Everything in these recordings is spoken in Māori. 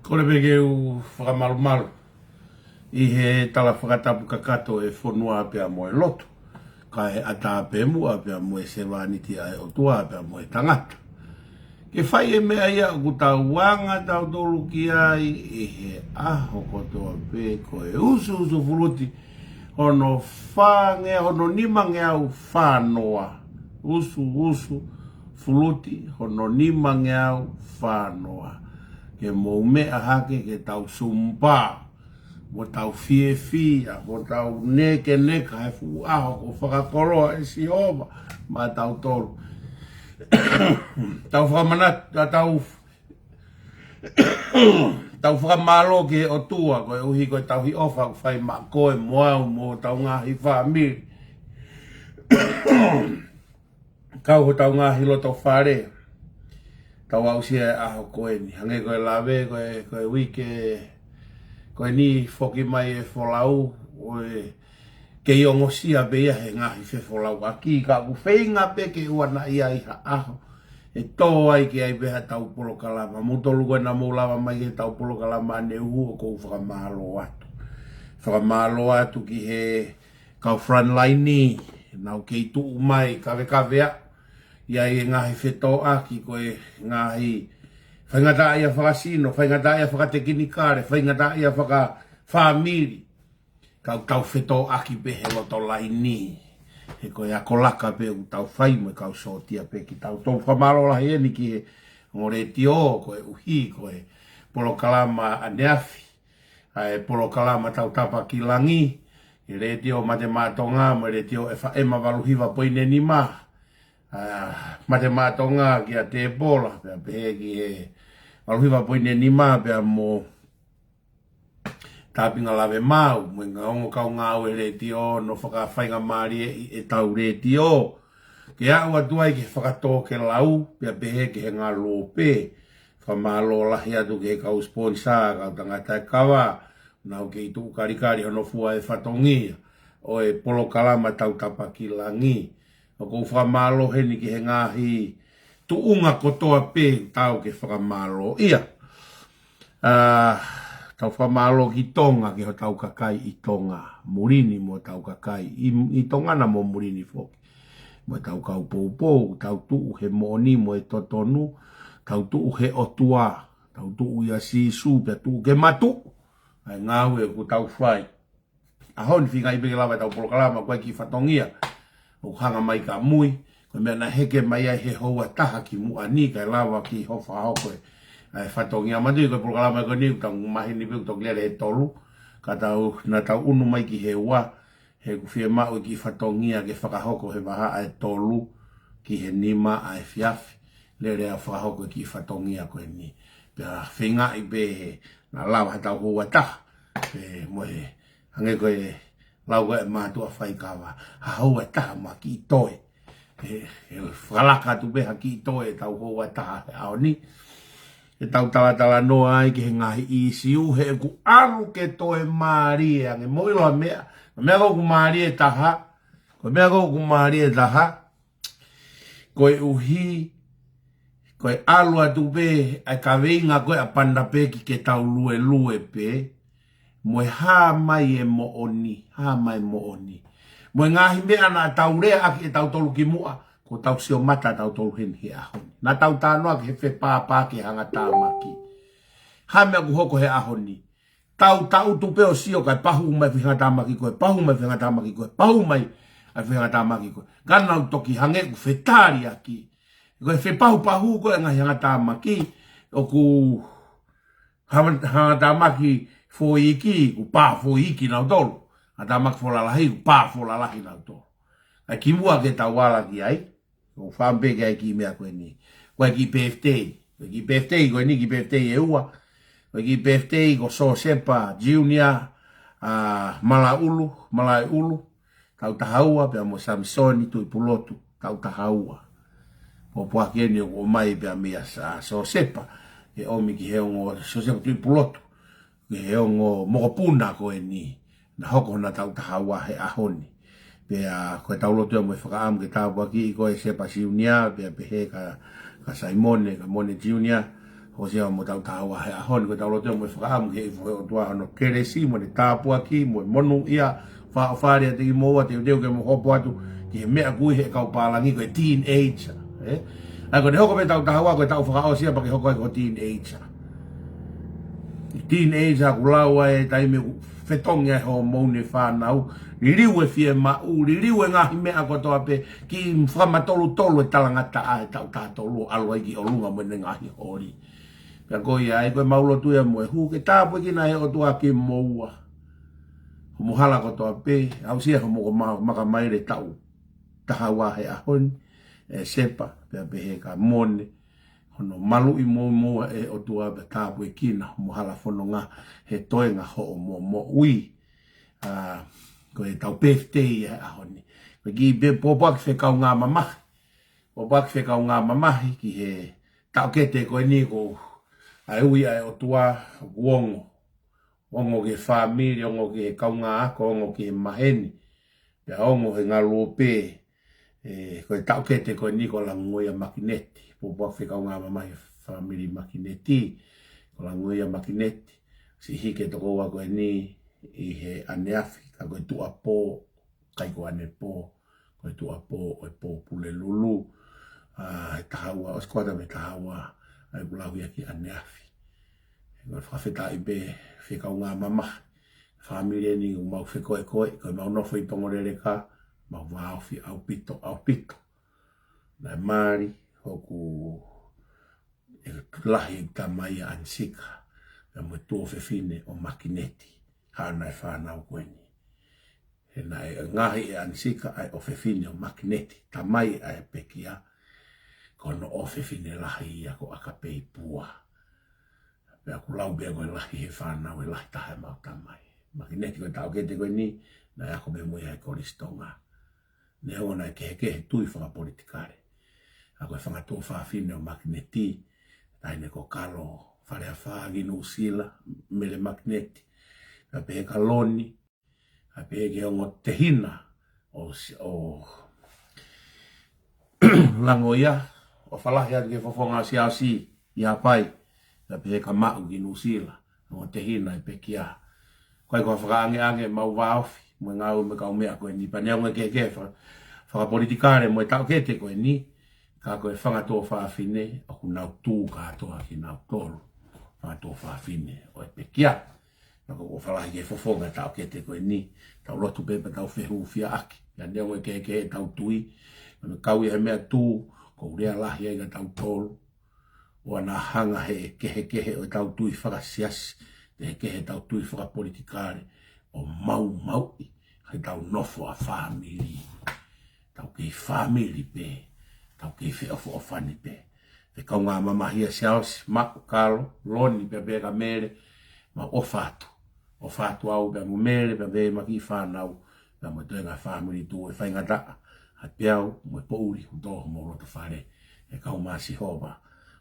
Kore peke u whakamaru-maru I he tala whakatapu kakato e whonua apea mo e lotu. kai ata pemu apia mo se vani ti ai otua apia mo tangata ke fai me ai ku tauanga tau tolu ki ai he aho ko to pe ko usu fuluti ono fange ono nimange au fanoa usu fuluti ono nimange au fanoa ke mo me ahake ke tau sumpa mo tau fia mo tau neke hai fu aho ko fakakoroa si ova ma tau tolu tau whakamana tau whakamalo ke OTUA koe uhi koe tau hi ofa whai ma koe moau mo tau Ngaahi whamiri kau ho tau Ngaahi loto whare tau au sia aho koe ni hange koe lawe koe wike koe ni foki mai e folau oe ke iongo sia bea he Ngaahi fe folau aki ka ku whainga pe ke uana ia iha aho e tō ai ke ai beha tau polo kalama mutolu koe na maulawa mai ke tau polo kalama ne uhu o kou whakamalo atu ki he kau frontline ni nau kei tuu mai kawe a ia e Ngaahi whetō aki koe Ngaahi whaingata ia whakasino whaingata ia whakatekinikare whaingata ia whakawhamiri kau tau whetō aki pe he loto lai ni. He koe a kolaka pe u tau whai mo kau sotia pe ki tau tau whamaro lahi e ni ki he ngore tio koe uhi koe polo kalama aneafi. Polo kalama tau tapa ki langi. E re tio mate mātonga mo re tio e whaema waluhiwa poine ni ma. Mate mātonga ki a te pola pe he ki he waluhiwa poine ni ma pe mo tapinga lawe mau, mwenga ongo kau ngau e re tio, no whakawhainga maari e tau re tio. Ke au atuai ke whakatō ke lau, pia pehe ke he ngā lope. Whamalo lahi atu ke kau sponsor, kau tangata e kawa, nau ke itu karikari hono fua e whatongia. O e polo kalama tau tapa ki langi. O kou whamalo he ni ke he Ngaahi tuunga kotoa pe tau ke whamalo. Ia. Tau whamalo ki tonga ki ho tau kakai i tonga. Murini mo tau kakai. I tonga na mo murini foki. Mo tau kau poupou. Tau tuu he moni mo e totonu. Tau tuu he OTUA. Tau tuu ia sisu. Pia tuu ke matu. Ai ngau e ku tau whai. Ahon whiga i peke lawa tau polokalama koe ki whatongia. O hanga mai ka mui. Koe mea na heke mai ai he hoa taha ki mua ni. Kai lawa ki hofa hokoe. Ai whatongia matu koe polokalama koe ni utang mahi ni pe utang lere he tolu ka tau na tau unu mai ki he ua he kufie mau ki whatongia ke whakahoko he maha ai tolu ki he nima ai fiafi lere a whakahoko ki whatongia koe ni pia whinga i pe na lau ha tau hua taha pe moe hange koe lau koe mātua whaikawa ha hua taha ma ki toe he whalaka tu peha ki toe tau hua taha he ao ni e tau tala noa ai ki he Ngaahi i siu he ku aru ke toe maari e ange moilo a mea kou ku maari e taha ko mea kou ku maari e taha koe uhi koe alu atu pe ai ka veinga koe a panda pe ki ke tau lue pe moe haa mai e mo oni moe Ngaahi mea na tau rea aki e tau tolu ki mua ko tau sio mata tau tolu hen he ahoni. Na tau tānoa ki he whe pāpā ki hangatamaki. Hamea ku hoko he ahoni. Tau tu peo sio kai pahu mai fi hangatamaki koe, pahu mai fi hangatamaki koe, pahu mai fi hangatamaki koe. Ganau toki hange ku whetari aki. Koe whe pahu koe ngai hangatamaki. O ku hangatamaki fo iki, ku pā fo iki nau tolu. Hangatamaki fo lalahi, ku pā fo lalahi nau tolu. Ai ki mua ke tau wala ki ai. O whampe ke ai ki mea koe ni. Koe ki PFT. Koe ki PFT koe ni ki PFT e ua. Koe ki PFT ko so sepa junior malai ulu. Tau tahaua pia mo Soni tui pulotu. Tau tahaua. Po pua kene o mai pia mea so sepa. E omi ki heongo so sepa tui pulotu. Ki heongo mokopuna koe ni. Na hoko na tau tahaua he ahoni. Pea koe taulotu mo whakaamu ke tāpu aki koe sepa siunia pea pehe ka Saimone ka Mone Junior ho sea mo tau tahaua he ahoni koe taulotu mo whakaamu ke ifu he otua hano Kalasi mo ne tāpu aki mo monu ia whaafarea te i moa te udeu ke mo hopo atu ki mea kui he kau palangi ko teenager ako ne hoko me tau tahawa ko tau whakaosia pa ki hoko ko teenager teenager ku laua e taime fetonga ho mone whanau liwe fie mau liwe ngahi mea kotoa pe ki whamatolu tolu e talangata a tau tātolu aloi ki olunga mwene ngahi hori pia koi ai koe maulo tuia moe hu ke tāpue ki na he otua ki moua muhala kotoa pe au sia mo maka maire tau tahawa he ahon sepa pia pe he ka mone hono malu I mo e otua be tāpue kina muhala whanonga he toenga ho mo ui ko e tau birthday ahoni ko ki be popak fe kau ngā mamahi popak fe kau ngā mamahi ki he tau kete ko ni ko ai ui ai otua wongo ke family ongo ke kau ngā ako ongo ke maheni pe ongo he ngā lope ko e tau kete ko ni ko langoia makineti popak fe kau ngā mamahi family makineti ko langoia makineti si hike toko wa ko ni I he aneafi ka koe tua pō kai ko ane pō koe tua pō o pō pule lulu he tahaua o skwata me tahaua ai kulahu ia ki aneafi koe whawheta I be whikau ngā mama familie ni mau whikoe koe koe mau nofo I Tongoleleka mau wāwhi au pito nai mari hoku lahi tamai ansika e mo tō whewhine o makineti hana e whanau koeni. He nai Ngaahi e ansika ai o whewhine o makineti, tamai ai pekia, kono o whewhine lahi ia ko akapei pua. Pea ku lau bea koe lahi he whanau e lahi tahe mau tamai. Makineti koe tau kete koe ni, nai ako me mui hai koristonga. Ne o nai kehekehe tui whakapolitikare. Ako e whangatō whawhine o makineti, taine ko kalo whare a whaagi no sila, mele makineti. A pe kaloni a pe ke ongo tehina o langoia o falahi atu ke fofonga siasi ia pai a pe ka mau ki nusila o tehina e pe kia koe ko whakaange mau waofi mo ngau me ka umea koe ni panea unga ke whakapolitikare mo e tau kete koe ni ka koe whangatō whaafine o ku nau tū katoa ki nau tolu whangatō whaafine o e pe kia Nako o whalahi ke fofonga tau kete koe ni. Tau lotu pepa tau whehu fia aki. Ia neo e kehe tau tui. Kano kau I he mea tū. Ko rea lahi aiga tau tolu. O ana hanga he kehe o tau tui whakasiasi. Te kehe tau tui whakapolitikare. O mau. He tau nofo a family. Tau ke family pe. Tau ke wheofo o whani pe. Te kau ngā mamahia siaosi. Mako kalo. Loni pe peka mere. Ma o fatu. O fatu au pe mo mele pe ve maki whanau pe mo tuenga family tu e whaingata a peau mo e pouri u toho mo roto whare e kau masi hoba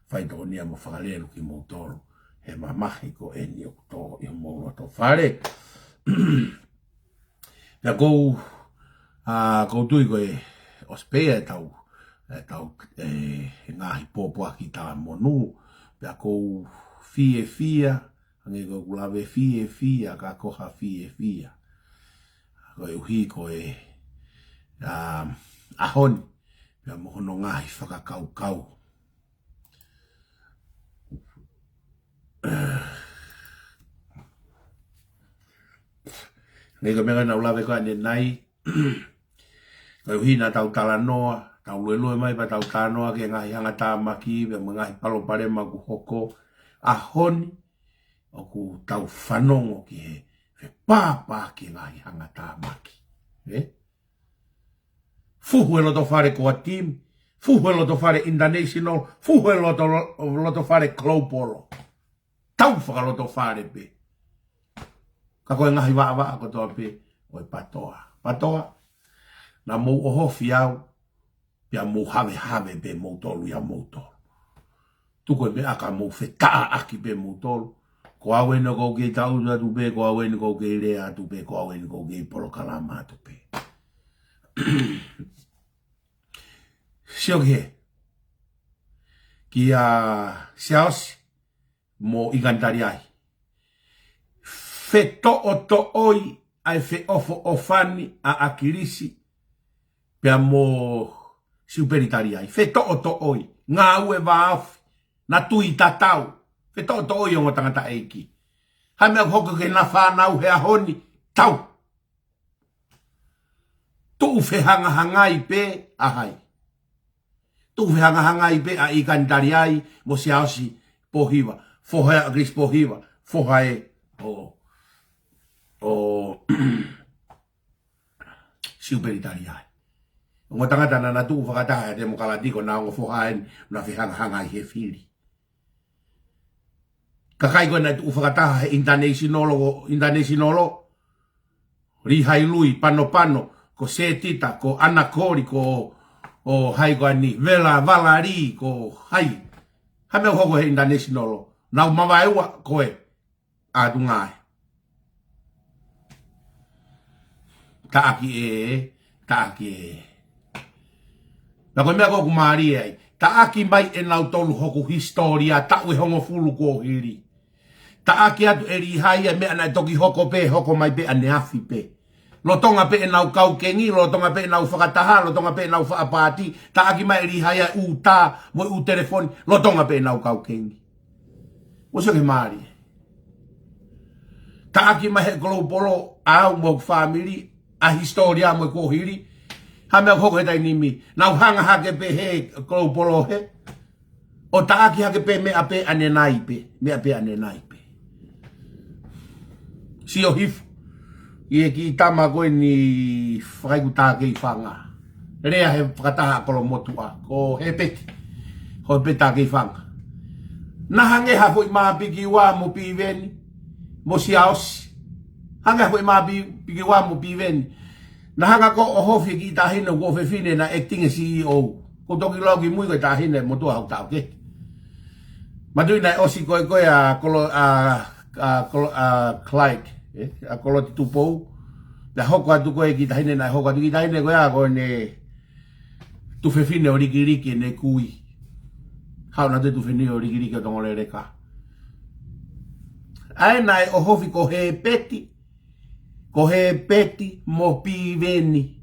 whaitonia mo whakalelu ki mo toro he mamahi ko eni o toho I mo roto whare pia kou tui ko e o spea e tau Ngaahi pōpua ki tā monu pia kou fia Ange ko kulawe fia ka koha fia. Ko e uhi ko e ahoni. Pea mohono Ngaahi fakakau. Ange ko mega na ulawe ko ane nai. Ko e uhi na tau talanoa. Tau lue mai pa tau tanoa ke Ngaahi hangatamaki. Pea Ngaahi palo pare maku hoko. Ahoni. O ku tau whanongo ki he pāpā ki Ngaahi hangatamaki. Fuhu e loto whare koa team, fuhu e loto whare international, fuhu e loto whare global. Tau whakaloto whare pe. Ka koe Ngaahi waa ko toa pe, o e patoa. Patoa, na mou ohofi au, pia mou have pe mou tolu ia mou tolu. Tuko e me aka mou whetaa aki pe mou tolu. Ko awe no ko ke tau atu pe, ko awe no ko ke rea atu pe, ko awe no ko ke polo kalama atu pe. Sioke, ki a siaosi mo igantari ai. Fe to oi ai fe ofo ofani a akirisi Pea mo superitariai. Fe to oi. Ngā ue wāofi. Na tui tatau. Fe to oi o ngā tangata eiki. Hai mea hoko ke na whānau hea honi. Tau. Tu fe hangahangai pe ahai. Tu fe hangahangai pe a ikantari ai mo siaosi pohiwa. Fohae agris pohiwa. Fohae o superitariai. Ngā tangata na tu whakataha te mo kalatiko na o fohae na fe hangahangai he whiri. Kakai koe na tu whakataha he internationalo rihai lui pano ko setita ko anakori ko o hai ko ani vela valari ko hai hame hoko he internationalo na mawaiwa koe a tu Ngaahi taaki na koe mea koku maari ai taaki mai e nau tolu hoku historia tau e hongo fulu ko hiri taaki atu e rihai e mea na toki hoko mai pe ane afi pe Lotonga pe e nau kau kengi, lotonga pe e nau whakataha, lotonga pe e nau whaapati, taaki mai rihaya u tā, mo u telefoni, lotonga pe e nau kau kengi. Oso ke maari. Taaki mai he kolopolo au mo family, a historia mo kohiri, ha mea hoko he tai nimi, nau hanga hake pe he kolopolo he, o taaki hake pe mea pe ane nai pe, Sio hifu. Ie ki tama koe ni whaikutake I whanga. Rea he whakataha kolo motua. Ko he peti. Ho petake I whanga. Nahange ha fwoi maa piki wā mo piveni. Mo siaosi. Hanga fwoi maa piki wā mo piveni. Nahanga ko o hofi ki tahine ko fefine na acting CEO. Ko toki logi mui koe tahine motua hau tau ke. Matui nai osi koe a kolo Clyde. A kolo ti tupou. La hoko atu koe ki tahine na hoko atu ki tahine koe a koe ne tufefine o rikiriki ne kui. Hau na te tufefine o rikiriki o Tongoleleka. Ai nai o hofi ko he peti. Ko he peti mo piveni.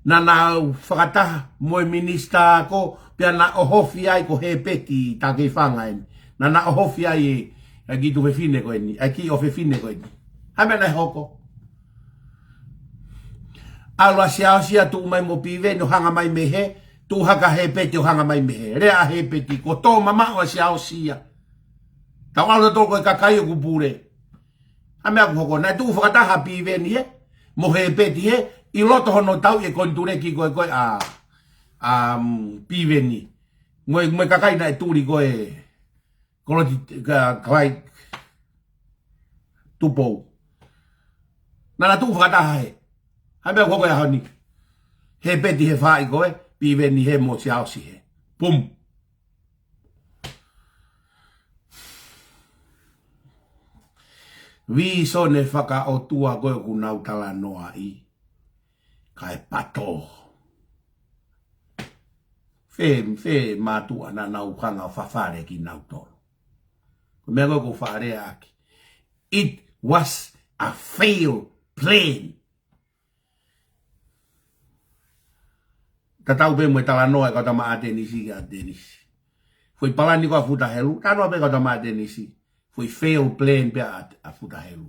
Na nau whakataha mo e minista ako. Pia na o hofi ai ko he peti take whanga eni. Na o hofi ai e ki tufefine koe ni. E ki o fefine koe ni. Hame nai hoko. Alwa siaosia tu mai mo pive no hanga mai mehe. Tu haka he peti o hanga mai mehe. Rea he peti ko tō mama o siaosia. Tau alo tō koe kakai o kupure. Hame aku hoko. Nai tu whakataha pive ni he. Mo he peti he. I loto hono tau e kontureki koe pive ni. Ngoe kakai nai tūri koe. Koloti kai tupou. Nana tu whakataha he. Hai mea koko e honi. He peti he whai koe. Pive ni he mo siaosi he. Pum. Vi sone FAKA'UHINGA'I koe ku nau tala NOA'IA. Kai pato. Fe matua na nau kanga whawhare ki nau tolo. Mea koe ku whare aki. It was a failed plan. Tatau pe mo tala noa ka tama atenisi ka atenisi. Foi palani ko afuta helu, tano pe ka tama atenisi. Foi failed plan pe afuta helu.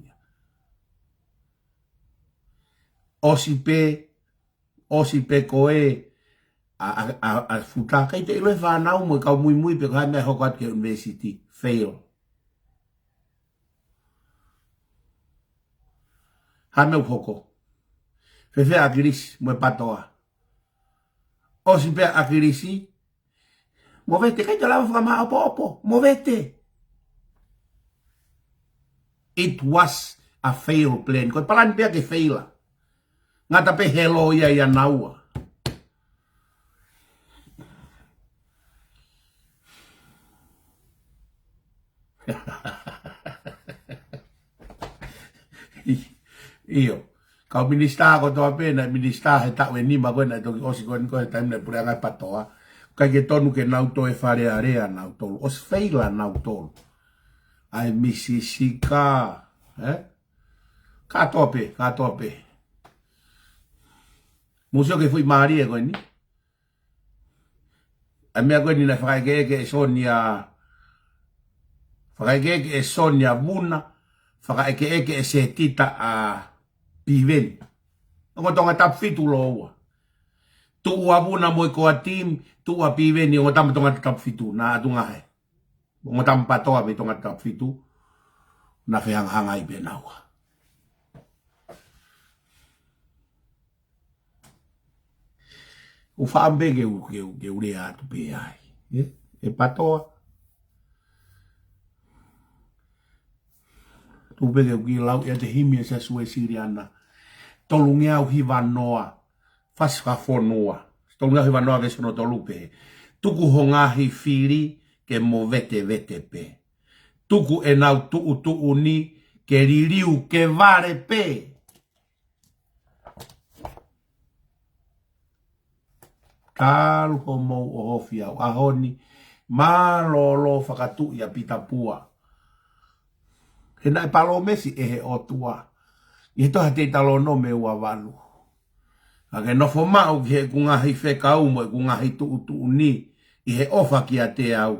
Osi pe koe a futa kai te iloe whanau mo ka mui pe ka mea hokat ke university. Fail. Hame hoko. Fefe akirisi mo patoa. Osi pe akirisi. Movete kai te lava whakama opo. Movete. It was a failed plan. Koe palani pea ke faila. Ngata pe helo ia naua. Iyo. Kau minista ko toa pena, minista he tau e nima koe na toki osi koe koe taimne pure angai patoa. Kai ke tonu ke nau toe whare area nau tolu. Os feila nau tolu. Ai misisika. Ka tope. Musio ke fui Maria ko ni. A mea ko ni na fakahake e Soni a fakahake e Soni a Muna, fakahake e se tita a Piven. Ngo tonga tap fitu loa. Tu ua Muna mo ko a team, tu ua Piven ni ngo tam tonga tap fitu na tu Ngaahi. Ngo tam patoa be tonga tap fitu na fe hangai be nawa. O whaambe ke ure atu pe ai. E patoa. Tu peke ki lau ia te himi e sa sue siriana. Tolungi au hiva noa. Fasika whonoa. Tolungi au hiva noa ke sono tolu pe. Tuku ho Ngaahi whiri ke mo vete pe. Tuku e nau tu'utu'uni ke ririu ke vare pe. Kalu ho mou o hofi au ahoni, malolo fakatu'u ia Pita pua. Hena e palo mesi e he OTUA. I toha te talo no me ua walu. Ake nofo mau ki he Ngaahi FAKA'UHINGA'I mo e Ngaahi tu'utu'uni i he ofa ki a te au.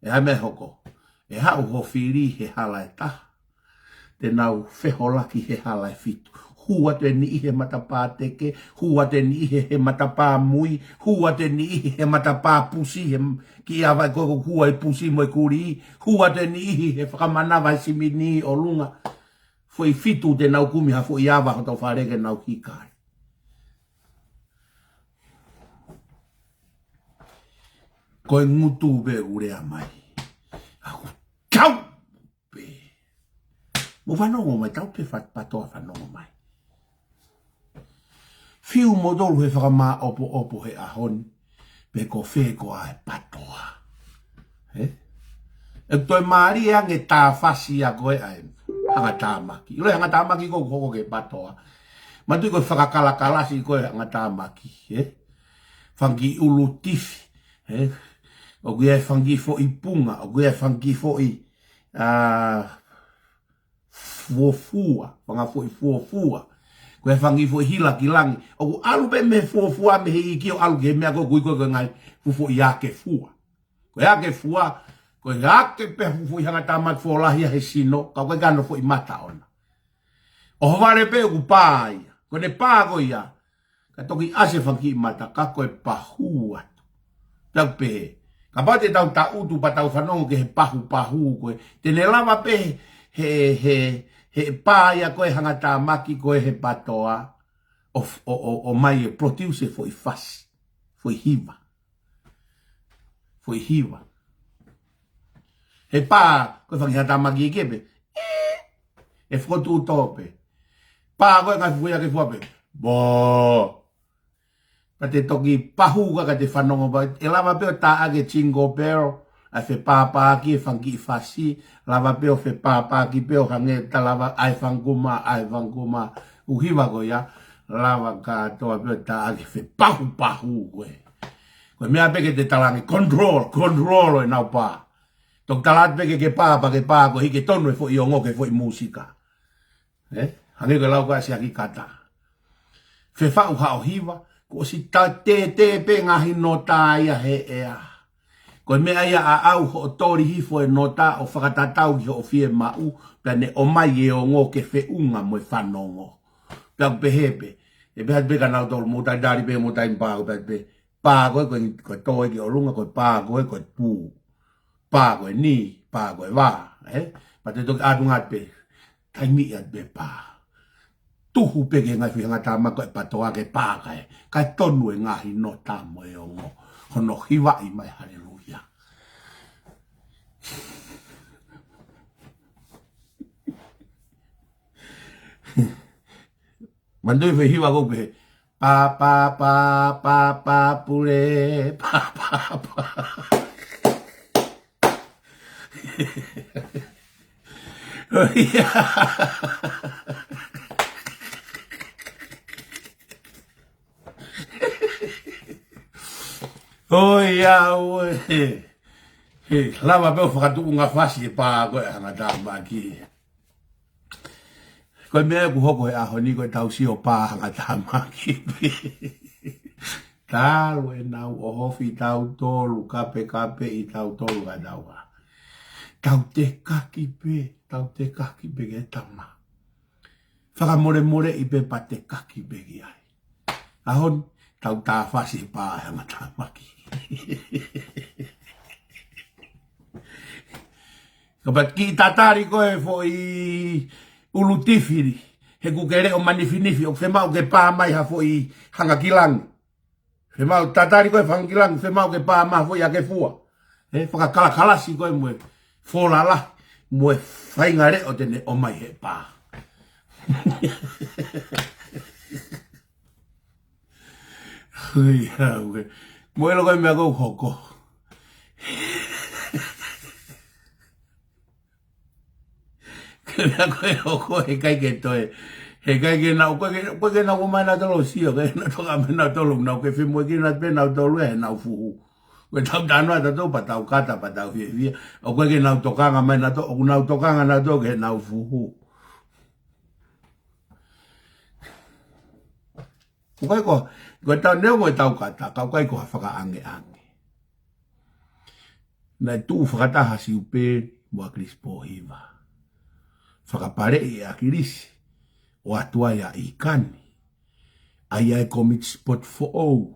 E hame hoko. E hau ho whiri he HALA'I taha. Te nau wheholaki he HALA'I fitu. Hua te ni he matapā teke, hua te ni he matapā mui, hua te ni he matapā pusi, ki awai koko hua i pusi mo i kuri, hua te ni he whakamanawa i simini o lunga. Foi fitu te nau kumi ha foi awa ho tau whareke nau hikai. Koe ngutu be urea mai. Aku tau be. Mo whanongo mai, tau pe patoa whanongo mai. Fiu mo dolu he whakama opo he ahoni. Pe ko whe ko ai patoa. E toi maari e ange tā whasi a koe ai. Hangatamaki. Ilo hangatamaki ko koko ke patoa. Matui koe Kalasi koe hangatamaki. Whangi ulu tifi. O kuia whangi fo i punga. O kuia whangi fo i fuofua. Whanga fo i fuofua. Koe whangi fo i hila ki langi. O ku alu pe me fuofua me hei ki o alu ke mea koe koe ngai fufo i ake fua. Koe ake fua. Koe ake pe fufo i hangatamaki fo lahia he sino. Ka koe gano fo i mata ona. O hovare pe ku pāia. Koe ne pā koe ia. Ka toki ase whangi i mata. Ka koe pahua. Tau pe. Ka pate tau ta utu pa tau whanongo ke he pahu koe. Tene lava pe he pāia koe hangatamaki koe he patoa. O mai e produce fo i fasi. Fo i hiva. Fo i hiva. He pā koe whangi hangatamaki e kepe. E FOKOTU'U tope. Pā koe kai fuia ke fuape. Bo. Ka te toki pahu ka te whanongo ba. E lava peo ta age chingo pero. A fe pāpāki e whangi i whasi. Lava peo fe pāpāki peo hange ta lava ai whanguma. Uhiwa ko ia. Lava ka toa peo ta age fe pahu koe. Koe mea peke te talangi. Control e nau pā. Tok talat peke ke pā ko hike tonu e fo i ongo ke fo i musika. Hange ko lau ka si aki kata. Fe whau hao hiwa. Ko si ta te pe Ngaahi no tāia he ea. Ko mea ia a au ho tori hifo e no tā o whakatatau ki ho fie mau. Pene o mai e o ngō ke whiunga mo e whanongo. Pea ku pehepe. E pehat peka nau tolu mūtai dari pe mūtai mpā ko pehat pe. Pā koe toi ki o runga koe pā koe pū. Pā koe ni, pā koe wā. Pa te toki atungat pe. Taimi at pe pā. Tuhu peke ngai whianga tā mako e patoa ke pā kai. Kai tonu e Ngaahi no tā mo e o ngō. Hono hiwa i mai haleluia. Mandui fe hiwa ko pe. Pa pule. Pa. Oh ya we. Lava pe FOKOTU'U nga fasi pa ko hangatamaki. Koe mea ku hoko he aho ni koe tau sio pā hangatamaki pe. Tālu e nau o hofi tau tolu, kape I tau tolu ka daua. Tau te kaki pe ke tama. Whakamore I pe pa te kaki pe ki ai. Ahon, tau tā whasi pā hangatamaki. Kapat ki tatari koe fo I ulutifiri. He kukere o manifinifi, o whemau ke pā mai ha fo I hangakilangi. Whemau tatari koe hangakilangi, whemau ke pā mai fo I ake fua. Kalasi koe mwe wholala, mwe whaingare o tene o mai he pā. Hui hau, mwe lo koe mea kou hoko. Kena koe hoko he kai ke toe. He kai ke nau, koe ke nau mai na tolo sio, ke na toka me na tolo, nau ke whimue ki na te nau tolo he nau fuhu. Koe tau tānoa tato pa tau kata pa tau fia. O koe ke nau tokanga mai na to, o nau tokanga na to ke nau fuhu. Koe koe tau neo koe tau kata, kau koe koe whakaange. Nai tuu whakataha si upe mua Krispo hiva. Whakapare a kirisi, o atua ia I kani, ai ai comic spot for all.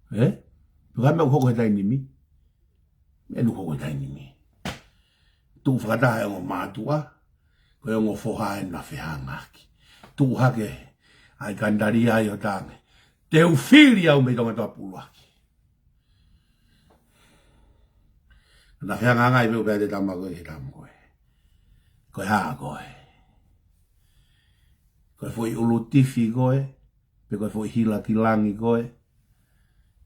Paka mea hoko he tainimi? Mea nu hoko he tainimi. Tu whakataha e ngo mātua, koe ngo whohae na whihangaki. Tu hake, ai kandari ai o tange. Te uwhiri au me tonga toa puluaki. Na whihanganga I veo pēr te tama koe he tama koe. Koe haa koe. Koe fwoi ulutifi koe. Pe koe fwoi hila kilangi koe.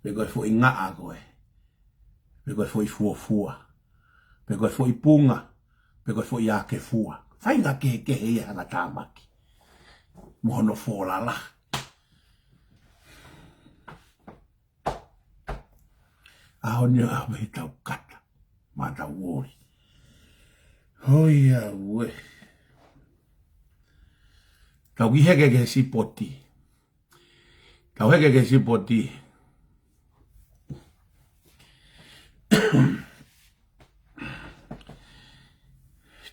Pe koe fwoi ngaa koe. Pe koe fwoi fuafua. Pe koe fwoi punga. Pe koe fwoi ake fua. Whainga kehekehe I hangatamaki. Mohono wholala. Ahonio awe tau kata. Mata wori. Hoia ue. Tau ki heke sipoti. Tau heke sipoti.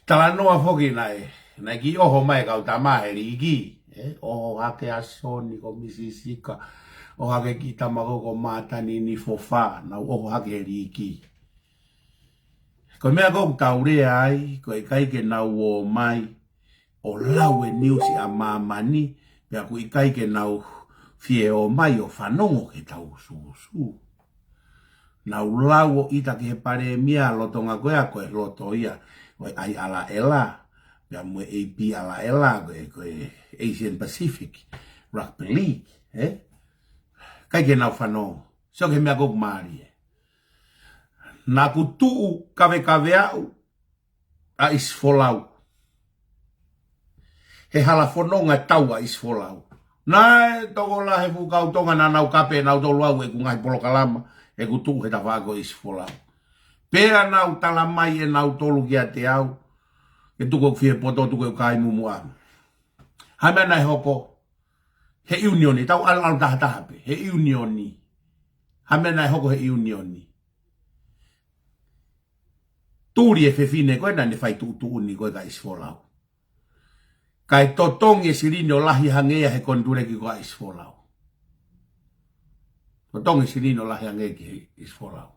Talanoa foki nai. Nai ki oho mai kau tamaheri iki. Oho hake a Soni ko misisika. Oho hake ki tamako ko matani ni fofa. Na oho hake heri iki. Ko mea kou taurea ai, ko kai ke nau o mai, o lau e niusi a mamani, pia ko kai ke nau fie o mai o whanongo ke tau susu. Nau lau o ita ke he pare mia lotonga koe a koe loto ia, koe ai ala ela, pia mue AP ala ela, koe Asian Pacific, Rugby League, kai ke nau whanongo, so ke mea kou maari na kutu'u kawe au a isfolau. He hala whanonga tau a isfolau. Nai tokola he fukau tonga na nau kape nau tolu au e kungai polo kalama e kutu'u he tawako isfolau. Pea nau talamai e nau tolu kia te au e tuko fie poto tuko kai mumuam. Hamea nai hoko he unioni, tau al tahatahape, he unioni. Hamea nai hoko he unioni. Turi e fefine koe nane FAITU'UTU'UNI koe ka isfolau. Kai totongi sirino lahi hangea he kondureki koe isfolau. Totongi sirino lahi hangea ki isfolau.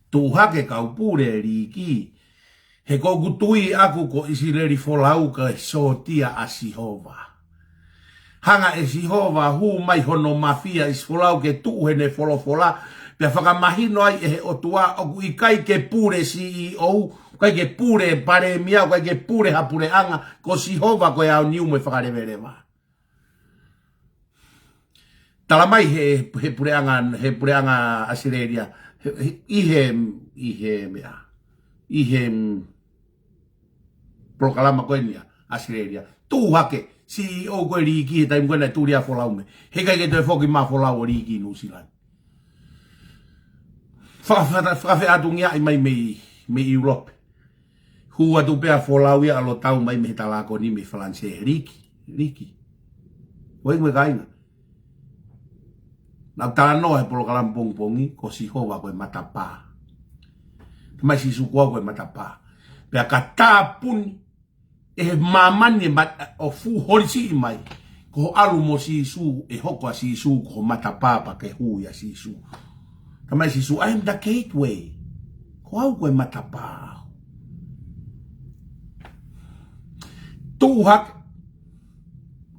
Tuhake kau pure riki. He kogutui aku ko isileri folau ka sotia a Sihova. Hanga e Sihova hu mai hono mafia isfolau ke tuhene folofola. Pia whakamahino ai e he OTUA o i kai ke pure CEO, kai ke pure pare mia, kai ke pure hapure anga, ko Sihova koe au niu me whakarewerewa. Talamai he pure anga asireria, ihe prokalama koe nia asireria. Tu hake, CEO koe riki he taim koe na turia folaume. He kai ke toi foki maa folau o riki Nusilan. Whakawhi atu Ngaahi mai me Europe. Hua tu pea folau ia alo tau mai me talako ni me falanse Riki. Wai me kainga. Na talanoa e polo kalampong pongi ko si hova ko matapa. Mai si su ko matapa. Pea kata pun e mamani o fu holisi mai. Ko alu mo si su e hoko si su ko matapa pa ke hu ya si su. Kamai si su I am the gateway. Ko au ko matapa. Tuhak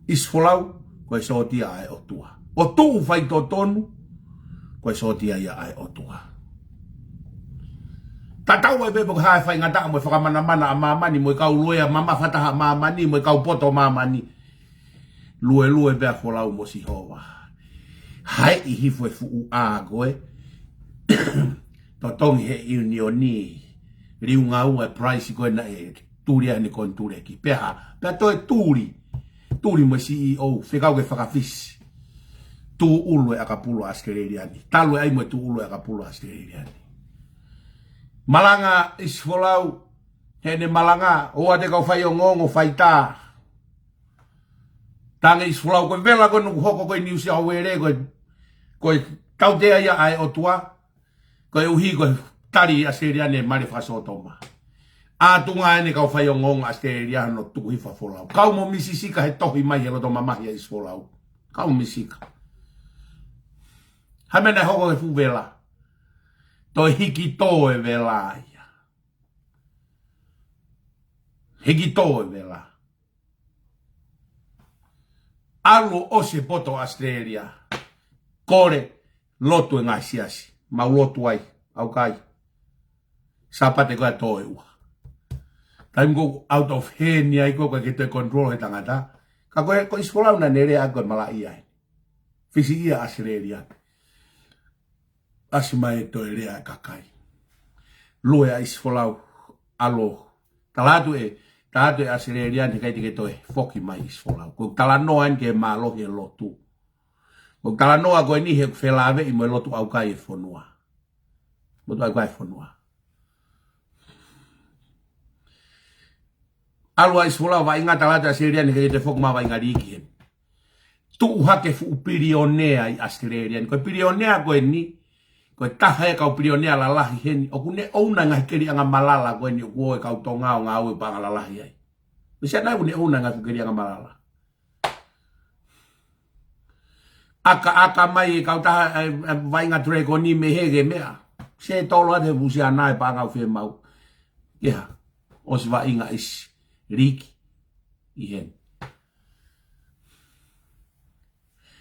is folau ko sotia ai otua. O tu fai totonu ko sotia ia ai otua. Tatau e bebo ha fai ngata mo fakamana mana mama ni mo kau loya mama fataha mama ni mo kau poto mama ni. Lue be folau mo si hova. Hai I hifo fu a goe. Totongi he unioni. Riunga u e price ko na e turi ani kon turi ki peha to e turi mo CEO fekau ke fakafis tu ulu e akapulo askereliani talu ai mo tu ulu e akapulo askereliani malanga isfolau hene malanga o ade ka fai ngongo faita tange isfolau ko vela ko no hoko ko niusi a were ko tau te ia ai otua ko uhi ko tari askereliani mari fasotoma a tunga ene kau fai ngong Australia no tu hi fa folau kau mo misisika he tohi mai he lo mama ya is folau kau misika hamena hoko e fu vela to hiki to e vela ya hiki to e vela alu o se poto Australia kore lotu en asiasi ma lotu ai au kai sapate ko to e time go out of hand ni ai ko ka te control he tangata ka ko iskola una nere a ko MALA'IA fisi ia Australia asmai to ere a kakai lue a iskola alo talatu e Australia ni kai te to foki mai iskola ko talanoan ke malo he lotu ko talanoa ko ni he felave I mo lotu au kai fonua mo to kai fonua alwa isfola va inga talata Australian ke te fok ma va inga diki tu hake fu pirionea I Australian ko pirionea ko ni ko taha ka pirionea la lahi hen o kune ona nga keri anga malala ko ni ko ka tonga nga o pa la lahi ai bisa na kune ona nga keri anga malala aka mai ka taha va inga drego ni me hege mea se tolo de busia na pa nga fe mau ya os va inga is Riki Ihen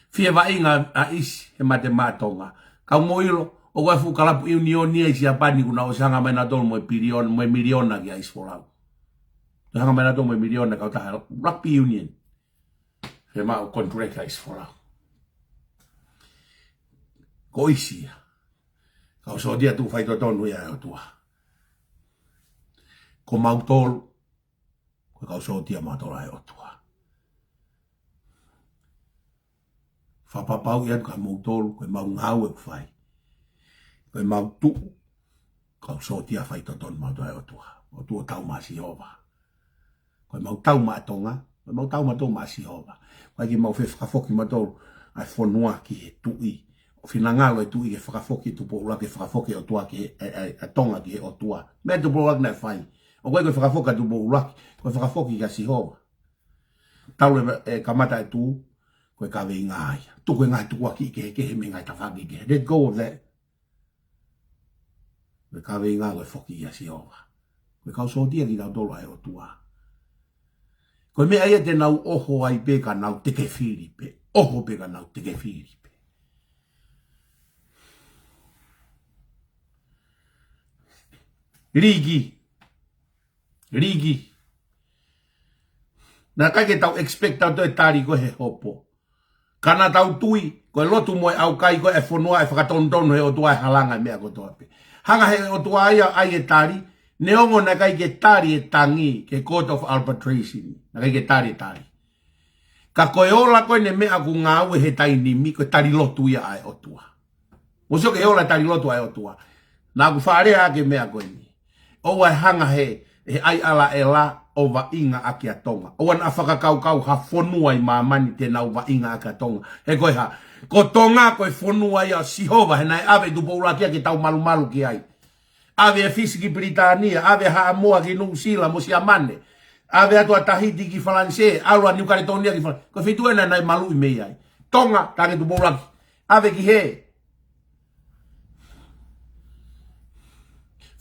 Fia va inga a is he matematonga ka moilo o ga fu kala unioni e sia pani kuna o sanga mena tol mo miliona ki is folau sanga mena tol mo miliona ka ta rugby union he ma o contract is folau ko isia ka so dia tu fai to tonu ya tua ko mautol kau sotia matola e otua. Whapapau ian ka mautolu, koe mau ngau e whai. Koe mau tu, kau sotia whai toton matola e otua. Otua tau masi hova. Koe mau tau matonga, koe mau tau matonga masi hova. Koe ki mau whakafoki matolu, ai whonua ki he tui. O whinangalo e tui ke whakafoki tupo ula ke whakafoki otua ki he tonga ki he otua. Mea tupo ula na whai. O koe koe whakafoka tu bo ulaki, koe whakafoki ka si hova. Tau e kamata e tū, koe ka vei Ngaahi. Tu koe ngai tukua ki kehe me ngai tawhaki kehe. Let go of that. Koe ka vei Ngaahi koe whoki ka si hova. Koe kau sotia ki tau tolo ai o tua. Koe mea ia te nau oho ai pe ka nau teke whiri pe. Oho pe ka nau teke whiri pe. Rigi. Na kai tau expect tau te tari ko he hopo. Kana tau tui, ko lotu moe au kai ko e whonua e whakatontono he o tua e halanga mea ko toa pe. Hanga he o tua ai e tari, neongo na kai ke tari e tangi ke court of arbitration. Na kai ke tari. Ka koe ola koe ne mea ku ngau he tainimi ko tari lotu ia ai o tua. Mosio ke ola tari lotu ai o tua. Na ku whaarea ke mea koe ni. O ai hanga he e ai ala e la o va inga aki a tonga. O wana whakakau ha whonua i mamani tēnā o va inga aki a tonga. He koe ha, ko tonga koe whonua i a Sihova, he nai ave dupo urakia ki tau malu ki ai. Ave e fisi ki Britania, ave ha moa ki New Zealand, mo si amane. Ave atua Tahiti ki Falanse, alua New Caledonia ki Falanse. Koe whituena nai malu i mei ai. Tonga, take dupo uraki. Ave ki he.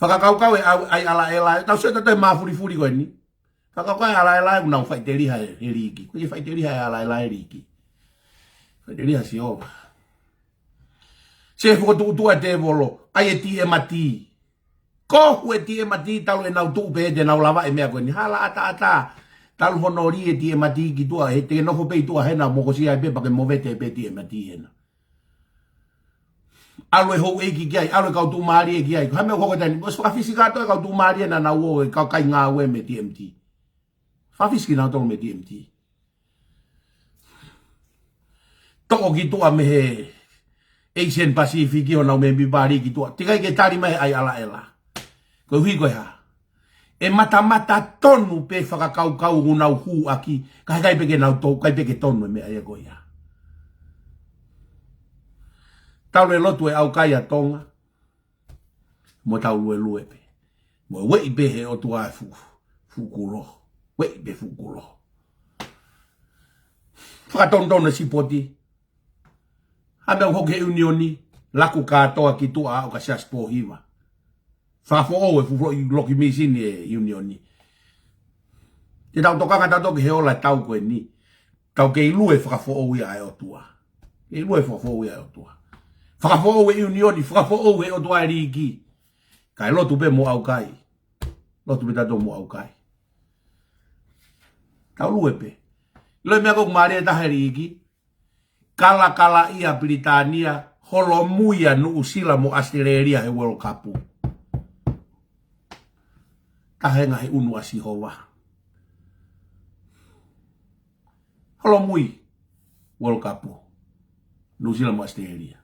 Whakakaukau e ai ala e lai. Tau seta toi mafuri koe ni. Whakakaukau e ala e lai unau whaiteri hai e riki. Koe whaiteri hai ala e lai riki. Whaiteri hai si ova. Se FOKOTU'UTU'U te volo. Ai e ti e mati. Kohu e ti e mati talu e nau tu'u pe te nau lava e mea koe ni. Hala ata. Talu honori e ti e mati ki tua. He te nofo pei tua hena mokosi ai pe pake movete e pe ti e mati hena. Alwe ho eki ki ai, alwe kau tu mari e ki ai. Hame hoko tani, bos whakafisika ato e kau tu mari e na na uo e kau kai ngā ue me TMT. Whakafisiki na tolo me TMT. Toko ki tua me he Asian Pacific ki o nau me mbibari ki tua. Tikai ke tari mai ai ala ela. Koe hui koe ha. E mata tonu pe whakakau unau hu aki. Kai peke nau tau, kai peke tonu e me ai e koe ha. Tau le lotu e au kai a tonga. Mo tau lue pe. Mo wei be he o tua e fukulo. Wei be fukulo. Whakatonton e Sipoti. Hame au hoke unioni. Laku katoa ki tua au ka siaspo hiva. Whakafo e fuflo i loki misini e unioni. Te tau tokanga tato ki he ola tau koe ni. Tau ke ilue whakafo ia e o tua. Ke ilue whakafo ia e o tua. Whakafo e unioni, whakafo e o tua e riki. Kai lotu pe mo au kai. Lotu pe tato mo au kai. Tau lue pe. Loi mea kok maari e tahe riki. Kala ia Britania. Holo muia nu usila mo Australia he World Cup. Tahe ngahi unu a Sihova. Holo mui World Cup. Nu usila mo Australia.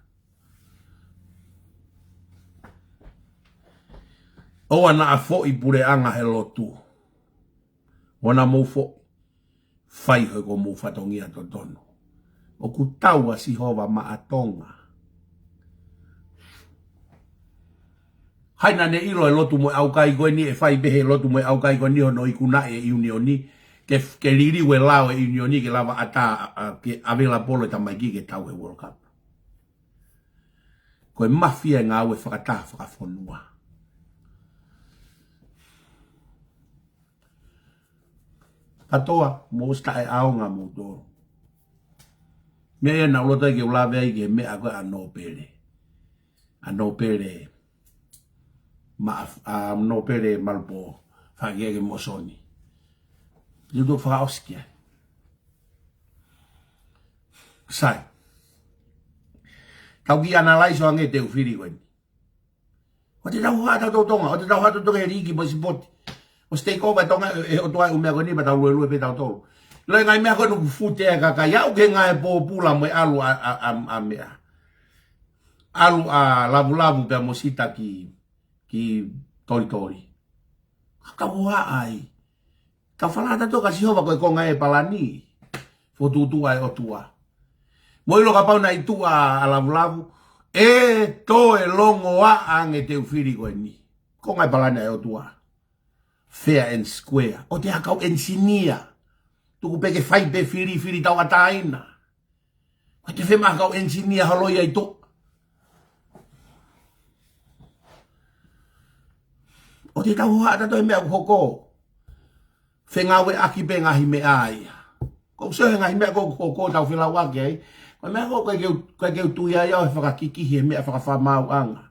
O ana a fo i pure anga he lotu. Wana mo fo. Fai he ko mo fatongia to tono. O kutau a Sihova ma atonga. Haina ne ilo e lotu mo au kai koe ni e fai behe lotu mo au kai koe ni hono i kuna e unioni. Ke liri we lao e unioni ke lava ata ke avela polo e tamaiki ke tau e World Cup. Koe mafia ngā ue whakata whakafonua. Katoa, mo sta e aonga mo toro. Mea na ulota ke ulawe ai ke mea koe a Nopele. A Nopele. A Nopele Malupo. Fakahake mo Soni. Yudo whakaoskia. Sai. Tau ki Analaiso ange te ufiri koe. O te tau hata tau tonga. O te tau hata tonga e riki mo Sipoti. O stake over tonga e o toa umea koe ni pa tau lue pe tau tolo. Loi ngai mea koe nuku fute e kaka. Iau ke ngai po pula mo e alu a mea. Alu a lavu pe mo sita ki tori. Kaka mua ai. Tau whalata toka Sihova koe konga e palani. FOKOTU'UTU'U ai OTUA. Mo ilo ka pau na itua a lavu. E to e longo a ange te ufiri koe ni. Konga e palani ai OTUA. Fair and square. O te hakau engineer. Tuku peke fai pe firi tau ataina. O te whema hakau engineer haloi ai to. O te tau hata toi mea hoko. Whengawe aki pe ngahi me ai. Kou sehe ngahi mea kou hoko tau whila wake ai. Koe mea koe keu tuia iau he whakakikihi he mea whakawhamau anga.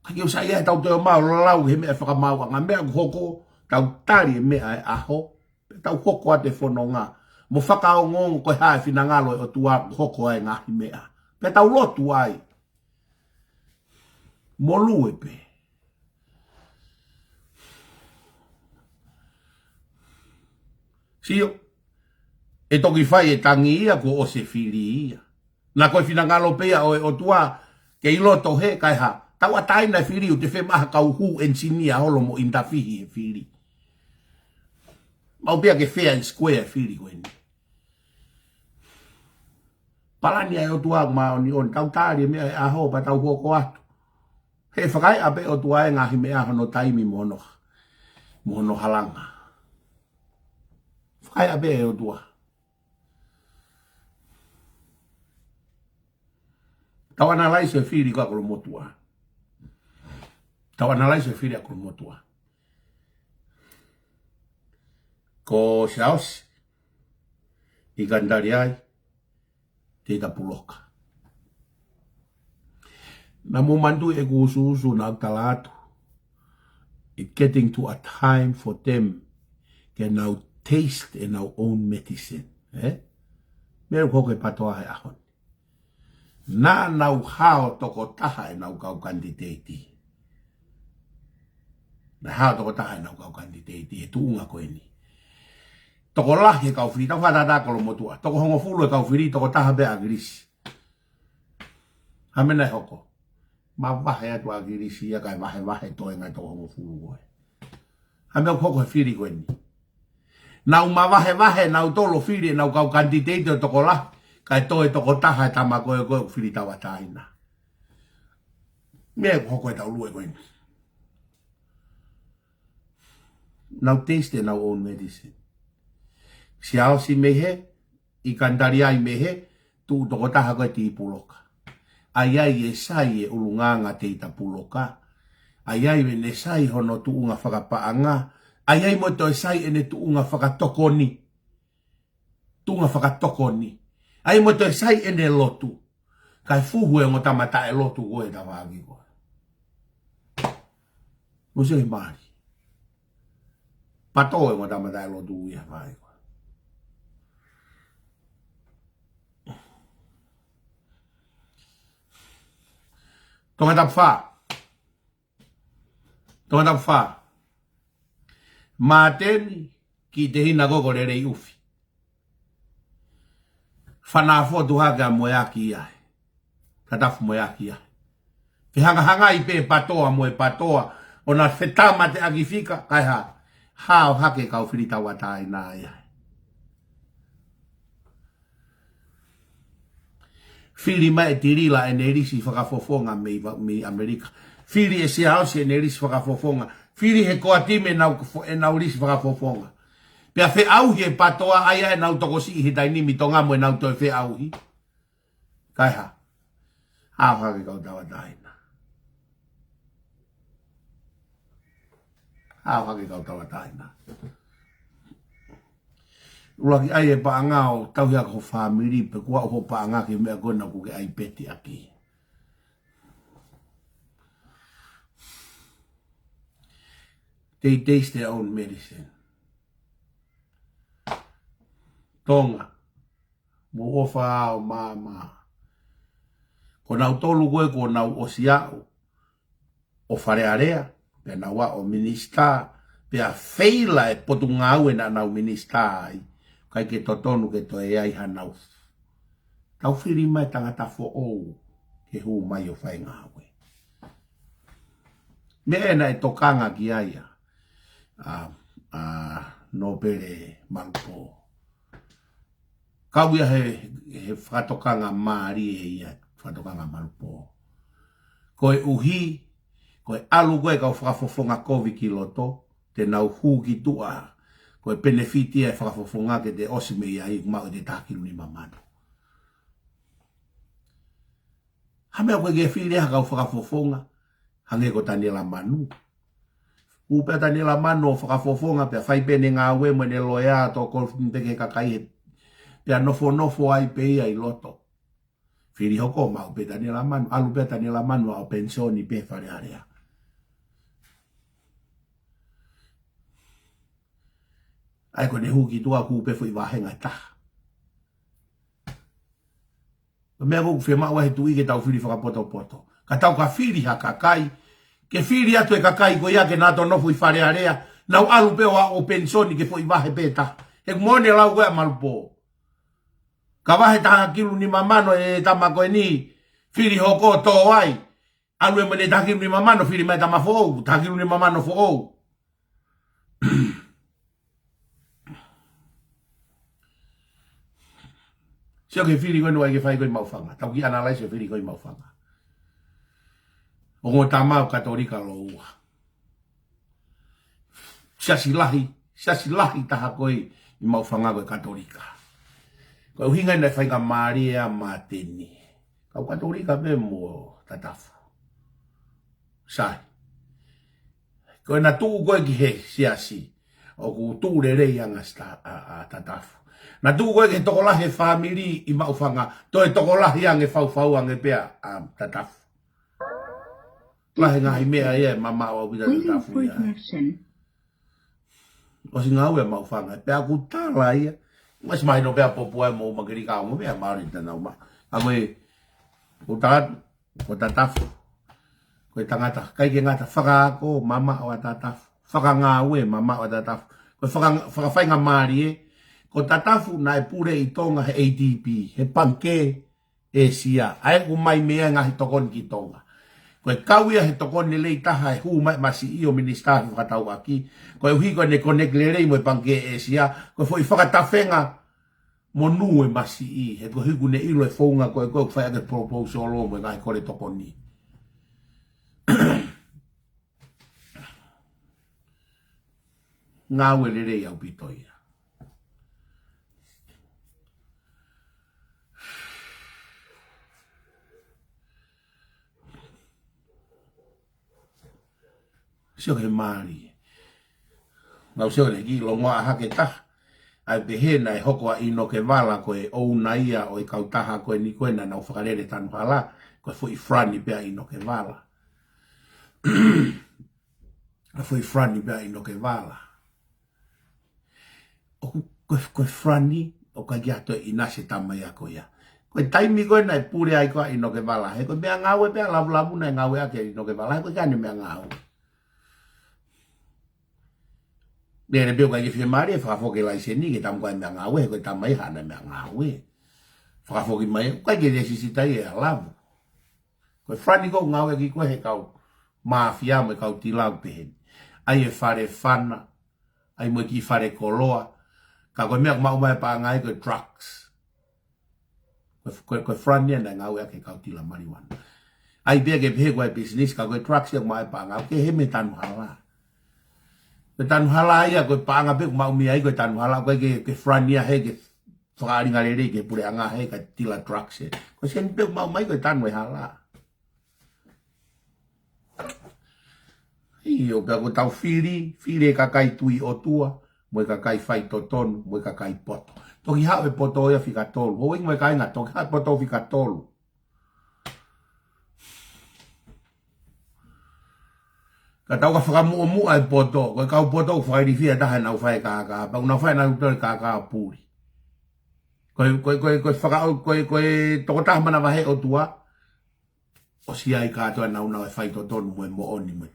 Koe keu sa ia tau teo mau lau he mea whakamau anga. Mea hoko tau tari me ai aho. Tau hoko ate whanonga. Mo whakao ngongo koe hae whinangalo e o tua hoko ai ngahi mea. Pe tau lotu ai. Mo lue pe. Sio. E toki fai e tangi ia ko o se fili ia. Na koe whinangalo pea o tua ke iloto he kai ha. Tau ataina fili u te whemaha kau hu ensinia holo mo intafihi e fili. Mau pia ke fair and square fili ko ni. Palani ai OTUA ma ni on tau tari me aho pa tau hoko atu. He whakai ape OTUA e Ngaahi me Hono taimi mono halanga. Whakai ape e OTUA. Tau Analaiso e fili ko akolo motua. Tau Analaiso e fili akolo motua. Ko SIOSIO i gandari ai te ta puloka. Na mo mandu e kususu na talatu. It's getting to a time for them can now taste in our own medicine. Mero koke patoa he ahon. Na nau hao toko taha e nau kau kandidati. Na hao toko taha e nau kau kandidati e tuunga koe ni. Toko lahi kau whiri, tau whatata kolo motua. Toko hongo fulu e kau whiri, toko taha be agirisi. Hamena e hoko. Ma wahe atu agirisi, ia kai wahe toe ngai toko hongo fulu koe. Hamena hoko he whiri koe ni. Nau ma wahe, nau tolo whiri, nau kau kandidate o toko lahi. Kai toe toko taha e tama koe koe whiri tawa taina. Mea hoko e tau lue koe ni. Now taste in our own medicine. SIOSIO mehe, i kandari ai mehe, tu toko taha koe ti puloka. Ai e sai e ulunganga te ita puloka. Ai me ne sai hono tuunga whakapaanga. Ai mo to e sai e ne tuunga whakatokoni. Tuunga whakatokoni. Ai mo to e sai e ne lotu. Kai fuhu e ngota mata e lotu koe ta wagi koe. Muse e maari. Pato e ngota mata e lotu ia wagi koe. Tonga tap wha. Māteni ki te hina koko rei uwhi. Whanā whotu haka moeaki ai. Katafu moeaki ai. Ki hanga i pe patoa moe patoa. O na whetama te agifika. Kai ha. Hao hake kau whirita watai nā ia. Whiri mai tirila e nerisi whakafofonga me Amerika. Whiri e SIOSIO e nerisi whakafofonga. Whiri he koa time e nau risi whakafofonga. Pea wheauhi e patoa aia e nau tokosi i hitai mi tonga mo e nau toi wheauhi. Kai ha. Hao hake kau tawa taina. Hao hake kau tawa taina. Ulaki ai e paanga o tau hea ko whamiri pe kua o paanga ki mea kona kuke ai peti aki. They taste their own medicine. Tonga. Mo ofa o mama. Ko nau tolu koe ko nau osiau. O wharearea. Pe naua o minista. Pe a feila e potu ngau e na nau minista ai. Kai ke totonu ke to e ai hanau. Tau whiri mai tangata fo ou. Ke hu mai o whai ngawe. Mea na e tokanga ki aia. Nopele Malupo. Kauia he whatokanga maari e ia. Whatokanga Malupo. Koe uhi. Koe alu koe kau whakafofonga kovi ki loto. Te nau hu ki tua. Koe benefiti e whakafofonga ke te osime ia i kumau te takiru ni mamano. Hamea koe ke whiri haka kau whakafofonga. Hange ko tani la manu. Upea tani la manu o whakafofonga pia whaipene ngā we mo ne loea to kolfinteke kakai pia nofo ai pe ia i loto. Whiri hoko mau pe tani la manu. Alu pea tani la manu o pensioni pe whare area. Ai ko ne huki tua kupe fui wahenga taha. Mea koku whia wahe tui ke tau whiri whakapoto. Ka tau ka whiri ha kakai. Ke whiri atu e kakai ko ia ke nato nofu i whare area. Nau alu peo o pensoni ke fui wahe peta. He kumone lau koe Malupo. Ka wahe taha kilu ni mamano e tamako e ni. Whiri hoko tō ai. Alu e mene taha kilu ni mamano whiri mai tama fo ou. Taha kilu ni mamano fo ou. Sio ke fili koe noa ke fai koe maufanga. Tau ki Analaiso fili koe maufanga. O ngō tamau katolika lo ua. Siasilahi taha koe i maufanga koe katolika. Koe uhinga nei whainga Maria Mateni. Kau katolika pe mo tatafu. Sai. Koe na tuu koe ki he siasi. O ku tuu le rei anga tatafu. Na tuu koe ke tokolahe family i maufanga. Toi tokolahe ange fau ange pea tatafu. Lahe Ngaahi mea ia mama o pita tatafu ia. O si ngau e maufanga. Pea ku tala ia. Mas mai no pea popua mo makiri kao mo pea maori tanau ma. Amoe ku tala ko tatafu. Koe tangata. Kai ke ngata whakaako mama o tatafu. Whakangaue mama o tatafu. Koe whakawhainga maari e. Ko tatafu na e pure i tonga he ADP. He panke e sia. Ae ku mai mea ngahi tokon ki tonga. Koe kauia he tokon ni lei taha he huu mai masi i o ministahi whakatau aki. Koe uhi koe ne konek le rei mo e panke e sia. Koe fo i whakatawhenga mo nu e masi i. He koe hiku ne ilo e whaunga koe koe whai ake proposal o mo e ngahi kore tokon ni. Ngā ue le rei au pitoia. Sio he maari. Ngau sio le ki lo ngoa hake taha. Ai pehe na e hoko a ino ke wala koe o unaia o i kautaha koe ni koe na nau whakarere tanu hala. Koe fo i frani pia ino ke wala. Fo i frani pia ino ke wala. Koe frani o ka giato i nase tamai a koe ia. Koe taimi koe na e pure ai koe ino ke wala. He koe mea ngawe pia labu na ngawe ake ino ke wala. He koe kane mea ngawe. Nere beo kai ke whia maari e whakafoke lai se ni ke tamu kai mea ngawe. He koe tamai hana mea ngawe. Whakafoke mai kai ke resisi tai e alabu. Koe frani ko ngawe ki koe he kau mafia mo e kau tilau pehen. Ai e whare whana. Ai mo ki whare koloa. Ka koe mea kumau mai pa ngai koe drugs. Koe frani e na ngawe ake kau tila mariwana. Ai bea ke pehe koe business ka koe drugs e kumau pa ngai. Ke he me tanu hala. Koe tanu hala ia koe pa ngai pe kumau mi ai koe tanu hala. Koe ke frani a he ke whakaaringa re ke pure anga he ka tila drugs e. Koe sen pe kumau mai koe tanu e hala. Iyo pea ko tau fili e kakai tui OTUA. Mo e kakai FAITU'UTU'UNI, mo e kakai poto. Toki hao e poto ia whika tolu. Ho ingo e kai ngā toki hao e poto whika tolu. Ka tau ka whakamu'o e poto. Koe kau poto u whairifia taha nau whai kākā. Pa una whai nau tōre kākā pūri. Koe toko taha mana wahe OTUA. O sia i kātoa nau e FAITU'UTU'UNI mo e mo'oni mo.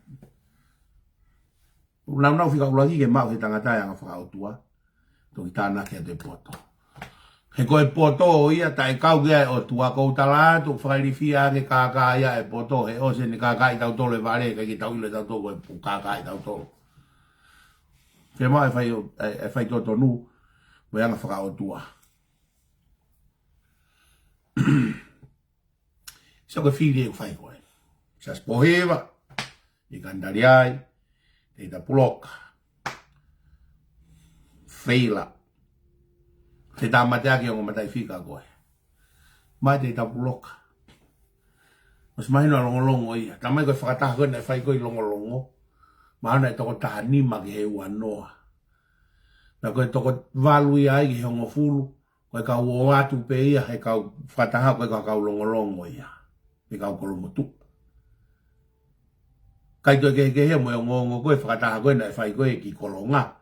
Nau whika ulangi ke mau he tangatai anga whakaotua. Toki tāna ke te poto. He koe poto o ia ta e kau kia e OTUA. Kou tala atu whakairifia ke kākā ia e poto. He o se ni kākā i tau tolo e vare. Kai ki tau ilo e tau tolo e kākā i tau tolo. Ke mau e FAITU'UTU'UNI mo anga whakaotua. Sa koe whiri e u whai koe. Sa spohewa. I kandari ai. Te ta puloka. Feila. Te ta matea ki ongo matai whika koe. Mai te ta puloka. Mas mahino longo ia. Ta mai koe whakataha koe na whai koe longo. Mahana e toko taha nima ki he ua noa. Na koe toko walu ia ai ki he ongo fulu. Koe kau o atu pe ia he kau whakataha koe kau longo ia. He kau kolomotu. Kai koe kehekehe mo e ngongo koe whakataha koe na e whai koe ki kolonga.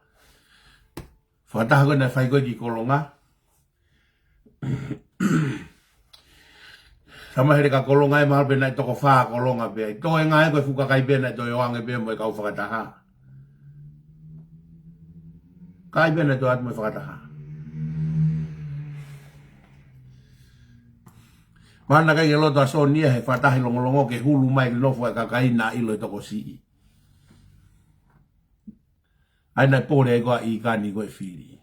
Whakataha koe na e whai koe ki kolonga. Sama here ka kolonga e mahal pe na i toko whaa kolonga pe. Toko e ngai koe whukakai pe na i toi oange pe mo e kau whakataha. Kai pe na i toi atu mo e whakataha. Mana kai ke loto a Soni he whatahi longolongo ke hulu mai ki nofo e kakai na ilo e toko sii. Aina pore e koa i kani koe whiri.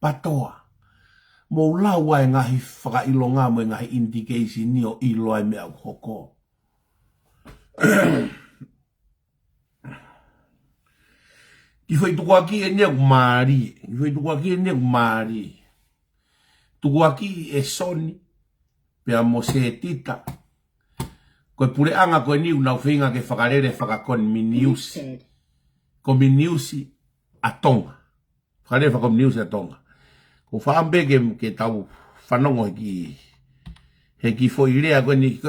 Patoa. mo lawa ngahi whakailonga mo ngahi indication ni o iloa me au hoko. I foi tuku aki e nea kumari. I foi tuku aki e nea kumari. Tuku aki e Soni. Pea mo se tita. Koe pure anga koe niu nau whinga ke whakarere whakakon miniusi. Ko miniusi a tonga. Whakarere whakakon miniusi a tonga. Ko whaambe ke tau whanongo heki foi rea koe ni.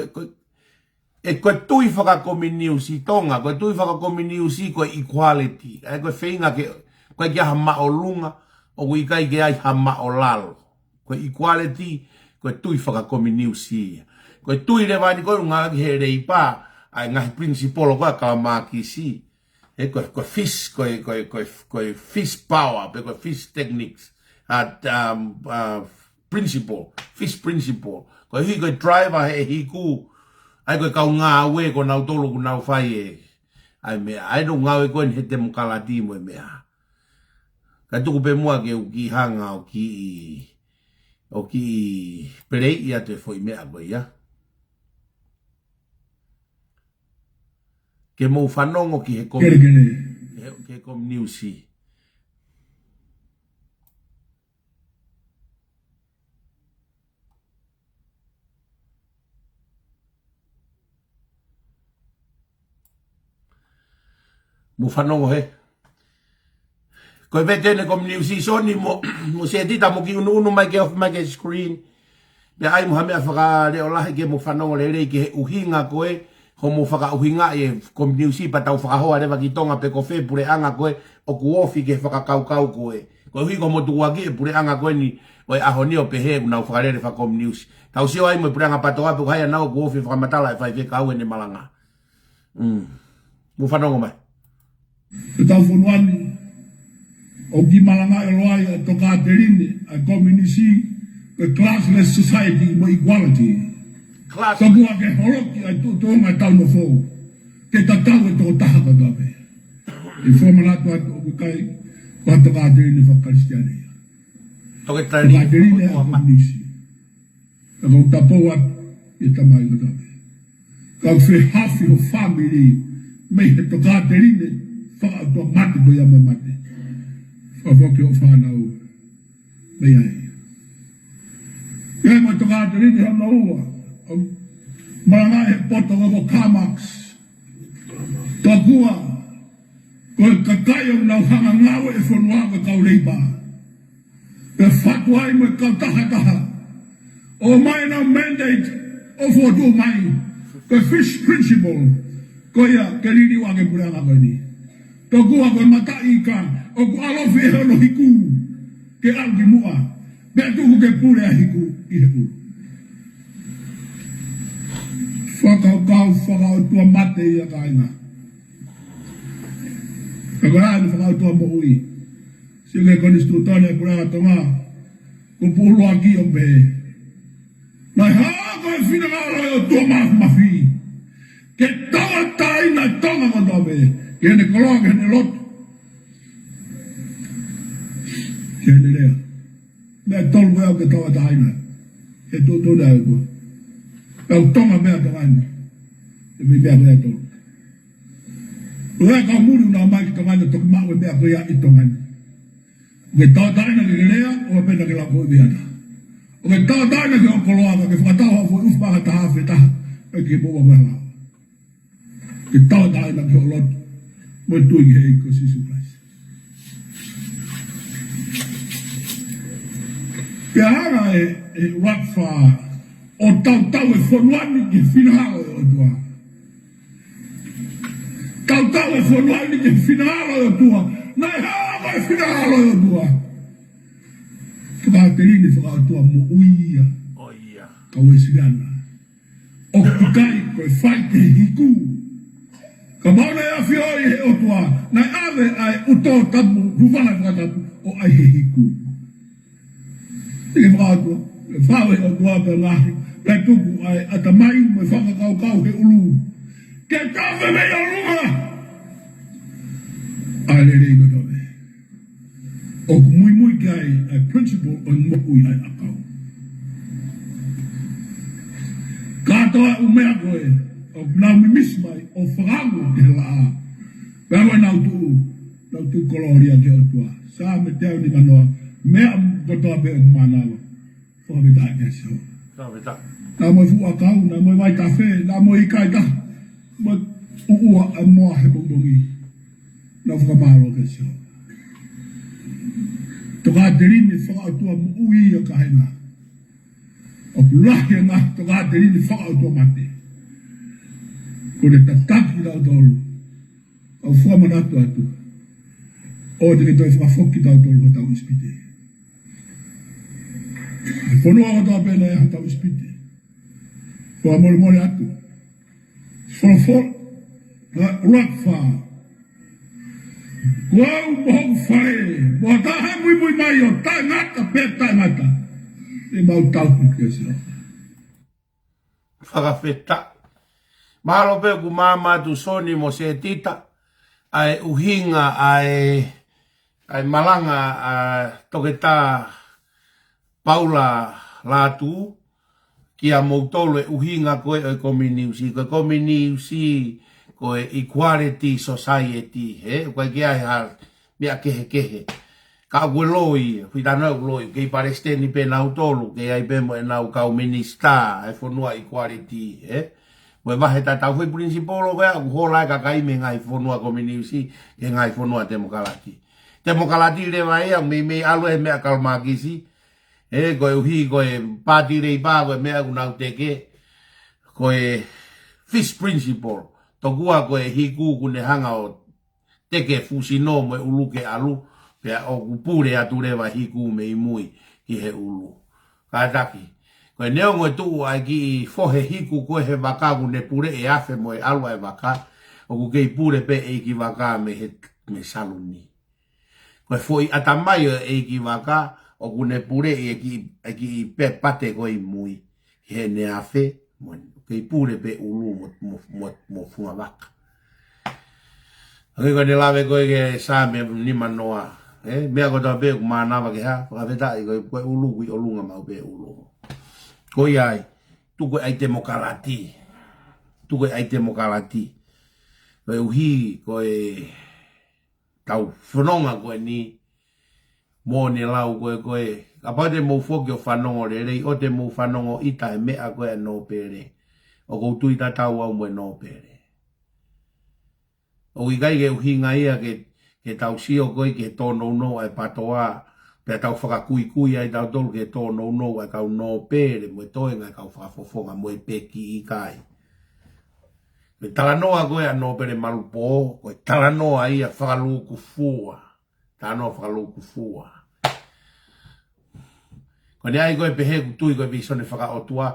E koe tui whakakominiusi tonga, koe tui whakakominiusi koe equality. E koe whinga ke, koe kia ha mao lunga, o koe kai ke ai ha mao lalo. Koe equality, koe tui whakakominiusi. Koe tui le vani koe runga ki he rei pā, ai ngahi principolo koe ka maki si. E koe fish, koe fish power, koe fish techniques. Principle, fish principle. Koe hui koe driver he hiku, ai koe kau ngā we ko nau tolo ku nau whai e. Ai mea, ai no ngā we koe ni he te mukala timo e mea. Ka tuku pe mua ke uki hanga o ki perei ia te foi mea koe ia. Ke mou whanongo ki he kom niusi. Mo whanongo he. Koe vetene kom niusi Soni mo se tita mo ki unu mai ke screen. Pea ai muha mea whakareo lahi ke mo whanongo le rei ke he uhinga koe. Ho mo FAKA'UHINGA'I e kom niusi pa tau whakahoa rewa ki tonga pe ko whe pure anga koe. O kuofi ke whakakaukau koe. Koe hui ko mo tuwaki e pure anga koe ni. Oe aho nio pe he unau whakarere whakom niusi. Tau sio ai mo pure anga patoa pe kuhaya nao kuofi whakamatala e whai kau e ne malanga. Mo whanongo mai. E tau whanuani, o ki malanga e loai a toka terine, a community, a classless society, mo equality. Taku a ke horoki a tōnga tau no fōu, ke tatau e tō taha katape. E whamanatu atu o kai, wa toka terine whakaristiane. Toka terine a community. E kau tapou atu, e tamai katape. Kau whehawhi o family, mei he toka terine, whakautua mate ko ia mai mate. Whawoki o whanau. Mei ai. Kei mai toka ate rini hana ua. Maranga he poto wako Kamax. Takua. Koe kakai au nau hanga ngawe e whanua ka KOLE'I pa. E whatua ai mai kau taha. O mai na mandate o FOKOTU'U mai. Koe fish principle. Koe ia KELI'I wake puranga koe ni. Tokua koe matai ka, o ku alofi e hono hiku, ke alki mua, mea tuku ke pule a hiku i he uru. Whakautua mate i a kainga. Kakorai ni whakautua mo ui. Sige konistu tone e pura tonga, ku pulu aki o pe. Mai haa koe whina ngaro o tua mafi. Ke tonga taina tonga koto pe. Kene kolong, kene lot. Kene lea. Mea tol mea ke tawa taina. E tō nea e kua. Kau tonga mea tangani. E mi mea tol. Rea kau muri unau mai ki tangani toki mawe mea koea i tangani. Ke tawa taina ke lea, o pena ke lako i meata. O ke tawa taina ke okoloanga, ke whakatawa fo ufpaka taha whetaha. E ke moa mea. Ke tawa taina ke olot. Mo tui he ko sisu Christ. Pea hanga e wakfa o tau e whanuani ke whinahao e otua. Tau e whanuani ke whinahao e otua. Nai hanga e whinahao e otua. Whakaterini whakautua mo uia. Kau e sirana. O kukai koe whai te hiku. Ka mauna e awhi oi he otua, nai awe ai uto tapu, ruwana whakatapu, o ai he hiku. Ike whakatua, e whawe otua pe Ngaahi, pai tuku ai atamai, me whakakau he ulu. Ke tawe me o runga! Ai le rei katawe. O mui ki ai principle o mokui ai akau. Katoa umea koe, o nau mimis mai, o whangango ke la'a. Pēroe nau tu koloria ke otua. Sā me teo ni manoa, mea kotoa pe o manawa. Whakaweta ke seo. Whakaweta. Nā moe fua kau, nā moe vai tawhe, nā moe ikai ka. Moe uua a moa he bongbongi. Nā whakamaro ke seo. Toka terini whakautua mo ui a kahena. O kulahi ngā toka terini whakautua mate. Ko le tataki rau tolu. Au fua manatu atu. O te ke toi whakafoki tau tolu ko tau ispite. E whanua ko tau pēna e ha tau ispite. Ko a mole atu. Whanafol. Rak wha. Kau mohong whare. Moa taha mui mai o tai ngata pē tai ngata. E mau tau kukesa. Whakaweta. Mahalo pe ku mamatu Soni mo se tita. Ai uhinga ai malanga toke tā Paula latu kia moutolo e uhinga koe o kominiusi. Koe kominiusi koe equality society. Koe kia he har mea kehekehe. Ka koe loi, whitana loi, kei paresteni pe nau tolu, kei ai pe mo e nau kau minista, e whanua equality. Moe wahe tatau hui principolo koe, aku HOLA'I KAKAI me ngai whanua kominiusi, ke ngai whanua demokalati. Demokalati rewa ea, me alu e mea kalmakisi, koe uhi koe pāti rei pā koe mea kunau teke, koe fish principle, tokua koe hiku kune hanga o teke fusino moe uluke alu, pea o kupure atu rewa hiku me imui ki he ulu. Kātaki. Koe neongo e tuu ai ki fohe hiku koe he waka kune pure e afe moe alua e waka, o ku kei pure pe e ki waka me saluni. Koe foi atamai e ki waka, o kune pure e ki pe pate koe mui. He ne afe, kei pure pe ulu mo funga waka. Koe ne lawe koe ke sāme ni manoa. Mea ko tau pe ku mānawa ke ha, whakaweta i koe ulu kui olunga mau pe ulu. Koe ai, tuko ai demokalati. Tuko ai demokalati. Koe uhi, koe tau whanonga koe ni, mō ne lau koe, apate mō whoki o whanongo rerei, o te mō whanongo ita e mea koe a Nopele. O koutu i tatau au moe Nopele. O i kai ke uhi ngai ke tau sio koe ke tono no ai patoa, pea tau whakakui ai tau tolu ke tono no ai kau Nopele, moe toe ngai kau whakafofonga moe peki i kai. Me talanoa koe a Nopele Malupo, koe talanoa ia whakaluku fua. Talanoa whakaluku fua. Koe ne ai koe pehe kutui koe visone FAKA'UHINGA'I.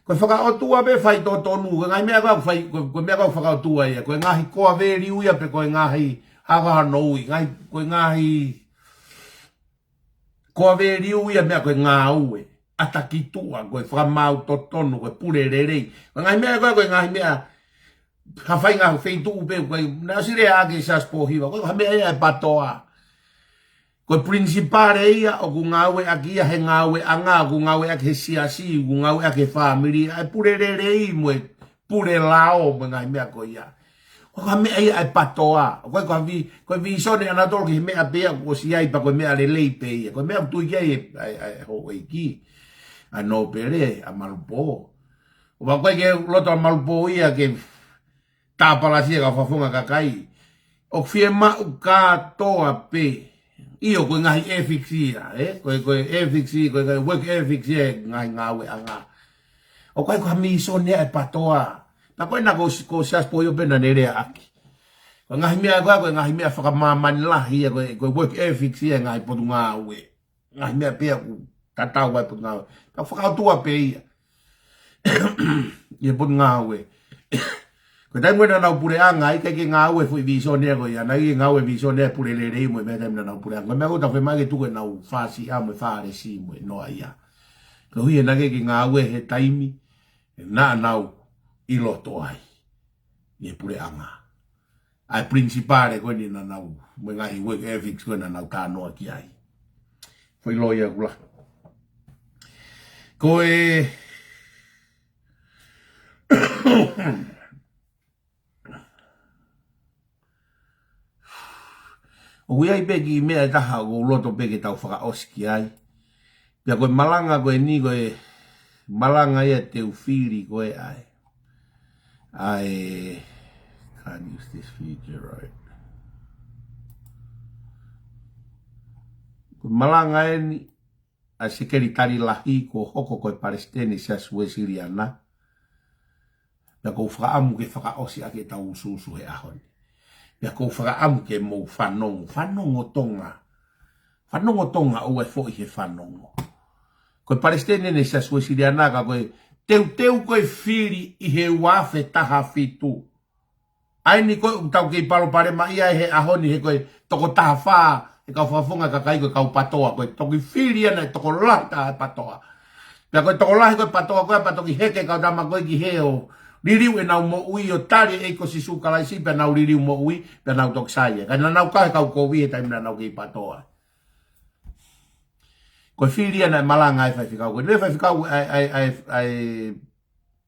Koe FAKA'UHINGA'I pe whai tōtonu, koe ngai mea kau FAKA'UHINGA'I ia. Koe ngahi koa veri uia pe koe ngahi hawaha noui. Koe ngahi koa veri uia mea koe ngā ue. Atakitua koe whakamau tōtonu, koe pure rerei. Koe ngai mea koe ngahi mea hawhai ngā FAITU'UTU'U pe koe nasire ake saspo hiwa. Koe hamea ia e patoa. Koe principale ia o ku ngawe aki ia he ngawe anga, ku ngawe aki he siasi, ku ngawe aki he family, ai pure rerei moe, pure lao mo ngai mea ko ia. Koe mea ia ai patoa. Koe vi sone anatolo ki he mea pea ko siai pa koe mea lelei pe ia. Koe mea tui kia ai HOKO ki, a Nopele, a Malupo. O koe ke loto a Malupo ia ke tāpalasia ka whafunga kakai. O fie mau katoa pe. Iyo koe ngahi efixia, koe efixia, koe work efixia, ngahi ngawe anga. O koe koe miso nea e patoa. Na koe na ko siaspo yo pena nerea aki. Koe ngahi mea koe ngahi mea whakamamani lahi, koe work efixia ngahi potu ngawe. Ngahi mea pia ku tatau wai potu ngawe. Ka whakautua pe ia. Ia potu ngawe. Koe tai mwena nau pure anga, ika ke ngawe fui viso nea koe ia, nai ngawe viso nea pure lerei mwe mea tai mwena nau pure anga. Koe mea kota whi mage tuke nau whasi a mwe whaare si mwe NOA'IA. Koe hui e nage ke ngawe he taimi, na nau ilo toai. Ie pure anga. Ai principale koe ni na nau, mwe ngahi work ethics koe na nau tānoa ki ai. Fui loia kula. Koe O ia I begi mea taha o loto begi tau whakaoski ai. Pia koe malanga koe ni koe malanga ia te ufiri koe ai. I can't use this feature right. Koe malanga e ni a sekeri tari lahi ko hoko koe Palestine sia suesiriana. Pia ko whakaamu ke whakaosi ake tau ususu he ahoni. Pia ko whakaamu ke mou whanongo. Whanongo tonga. Whanongo tonga ua fo I he whanongo. Koe Palestine ne sia suesiriana ka koe teu koe whiri I he wafe taha fitu. Ai ni koe tau ke I palo pare ma ia he ahoni he koe toko taha whaa. E kau whafunga kakai koe kau patoa. Koe toki whiri ana e toko lahi taha patoa. Pia koe toko lahi koe patoa koe patoki heke kau dama koe ki heo. Ririu e nau mo ui o tari e ko si su Kalasi pia nau ririu mo ui pia nau tok saia. Kana nau kahe kau kowi e taimina nau ki patoa. Koe whiri ana e malanga e whaifikau. Koe le whaifikau ai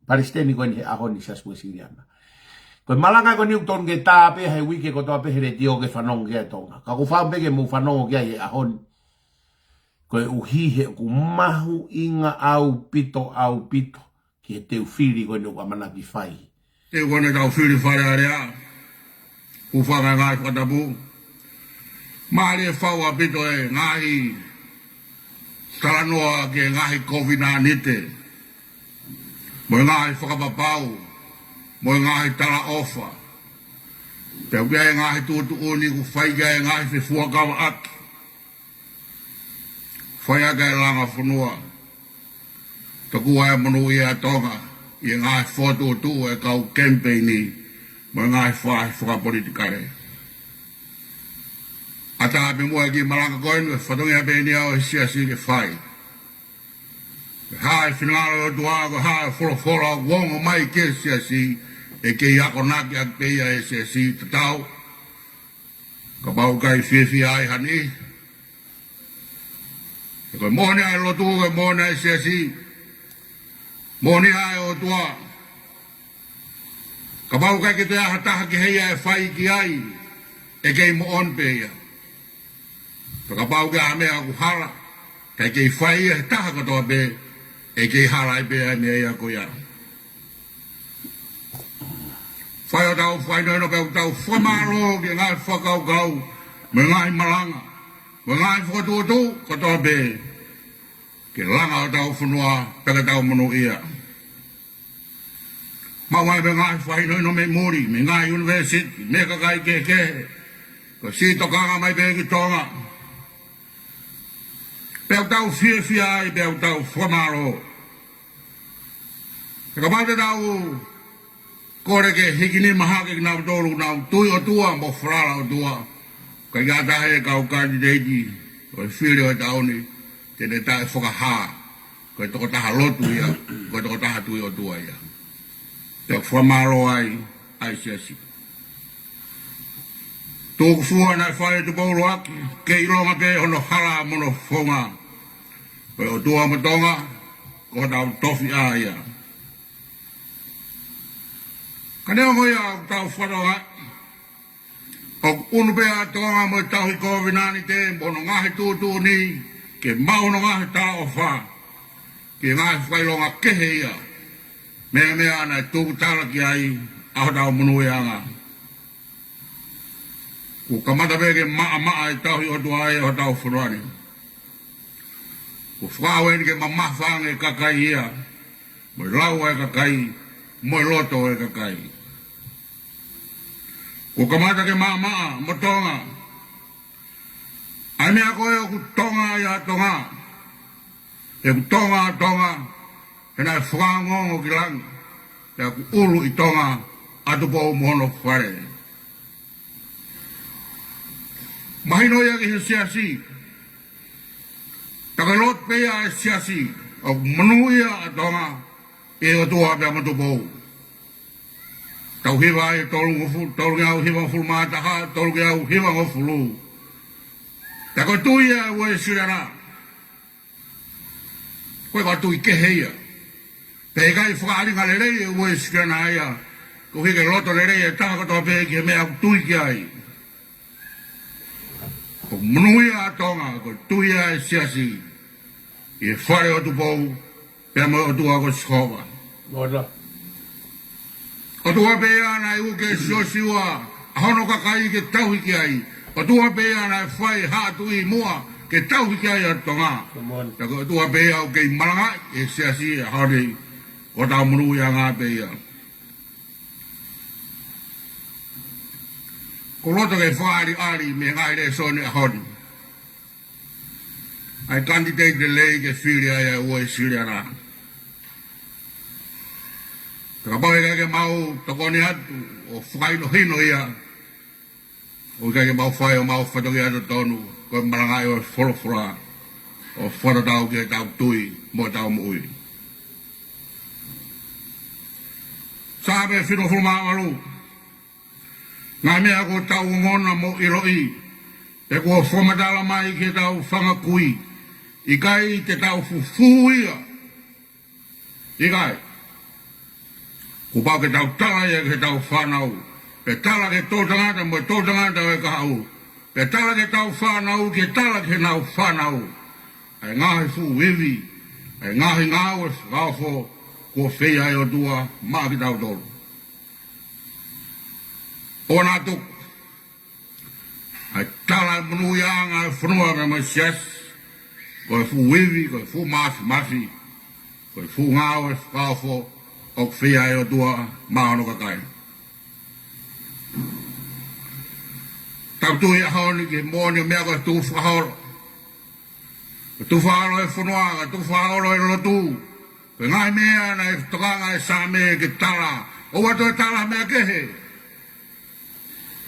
Palestini koe ni he ahoni sa sue siriana. Koe malanga koe ni uton ke tā pe he wike ko toa pe he tio ke whanong ke tonga. Ka ku whao peke mu whanong ke he ahoni. Koe uhi he ku mahu inga au pito. Ki he teu whiri koe nuka mana ki whai. Teu koe ne tau whiri whare area. Ku whanga ngai whatapu. Maari e whau pito e Ngaahi. Kalanoa ke Ngaahi COVID-19. Mo Ngaahi whakapapau. Mo Ngaahi tala ofa. Pea kia e Ngaahi tu'utu'uni ku whai kia e Ngaahi whifua kawa aki. Whai aka e langa whanua. Taku ai manu ia tonga. I Ngaahi FOKOTU'UNI e kau campaigni. Mo Ngaahi whakapolitikare. Ata api mua ki malanga koinu e whatongi api ni au e siasi ke whai. Hai finalo o tuago, hai wholofola o wongo mai ke siasi e ke iako naki ak peia e siasi tatau. Ka pau kai whiwhi ai hani. E koe mohoni ai lotu e mohoni ai siasi. Mohoni ai o tua. Ka pau kai ke te aha taha ke heia e whai ki ai e kei mo on peia. Ka pau ke a mea ku hala. Kai kei whai e taha katoa pe. E kei HALA'I pe ai mea ia ko ia. Whai o tau whai noino pe o tau whamaro ki ngai whakau me ngai malanga. Me ngai FOKOTU'UTU'U katoa pe. Ke langa o tau whanua peka tau manu ia. Mawai me ngai whai noino me muri, me ngai university, me kakai kehekehe. Ko si tokanga mai pe ki tonga. Peo tau whiwhi ai, peo tau whamaro. E ka mate tau kore ke hikini mahake ki nau tolu nau tui o tua mo whrala o tua. Ka i gata he kau kandidati, o i whiri o tauni, tene tae FAKAHA. Ko i toko taha lotu ia, ko i toko taha tui o tua ia. Peo whamaro ai, ai siasi. Tōku fua nai whae tu paulu aki, ke ilonga ke ono hala mono whonga. Koe o tua matonga, ko tau tofi a ia. Ka neo mo ia tau whanonga. O unu pea tonga mo tau hi COVID-19 te, mono Ngaahi tu'utu'uni, ke mauno Ngaahi tala o wha. Ke Ngaahi whailonga kehe ia. Mea ana tūku tala ki ai, aho tau munu ia ngā. Ku kamata peke maa e tau hi otua ai o tau whanuani. Ku whaweni ke mamawhanga e kakai ia. Moi lau e kakai, moi loto e kakai. Ku kamata ke maa, mo tonga. Ai mea koe o ku tonga ia tonga. E ku tonga, e nai whangongo ki langa. E ku ulu i tonga, atupo mohono whare. Mahino ia ki he siasi. Takalot pea e siasi. O manu ia a tonga. E o tua pea matupou. Tau hiwa e tolu ngau hiwa fulmataha. Tolu ngau hiwa ngofulu. Tako tui e ue sirana. Koe ka tui kehe ia. Pekai whaaringa le rei e ue sikana ia. Ko hike roto le rei e tākatoa pe ki mea tui ki ai. Ko munuia atonga ko tuia e siasi. I whare o tu pou. Pea mo o tua ko sikova. Mola. O tua pea na i uke siosiua. Hono kakai ke tau ki ai. O tua pea na i whai hatui mua. Ke tau ki ai atonga. Tako o tua pea o kei malanga e siasi e haurei. O tau munuia ngā pea. Ko roto ke whaari ari me ngai re Soni a Hono. Ai candidate de lei ke whiri ai ua siri ara. Taka pawe ke mau takoni atu o whaino hino ia. O ke mau whai o mau whatoki atu tonu. Ko marangai o wholofura. O whatatau ke tau tui mo tau mui. Sabe whino fulma amaru. Ngā mea ko tau ngona mo iroi. E ko whamatala mai ke tau whangakui. I kai te tau fufuia. I kai. Ko pau ke tau tala ia ke tau whanau. Pe tala ke tō tangata mo tō tangata e kahau. Pe tala ke tau whanau ke tala ke nau whanau. Ai ngahi fu wiwi. Ai ngahi ngāwe whakafo. Ko whea e o tua maa ki tau tolu. O nā tuk. Ai tala munuianga e whanua me mai sias. Ko e fu wiwi, ko e fu mafi. Ko e fu ngāwe whakafo. O whea e o tua maa no kakai. Tau tui a haoni ke mōni mea ko e tū whakahoro. Ko tū whakahoro e whanua, ko tū whakahoro e rotu. Ko ngai mea na e tokanga e sa mea ke tala. O wato e tala mea kehe.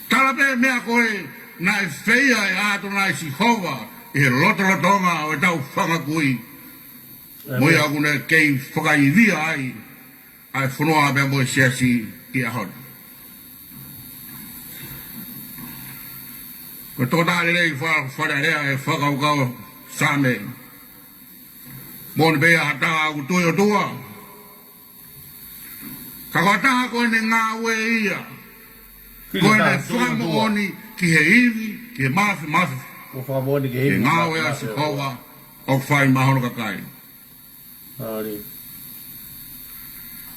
Tala mea koe na e whea e ato na e si hova. E loto lotonga o e tau whangakui. Moi aku ne kei whakaivia ai. Ai whanua mea mo e siasi ki a honi. Ko tō tāre rei wharerea e whakaukau sa mea. Mōni bea hata aku tui o tua. Ka kua taha koe ne ngā ue ia. Koe ne whakamooni ki he iwi, ki he mafi. Ko whakamooni ki he iwi. Ki ngā ue a si kowa o whai mahono kakai. Ari.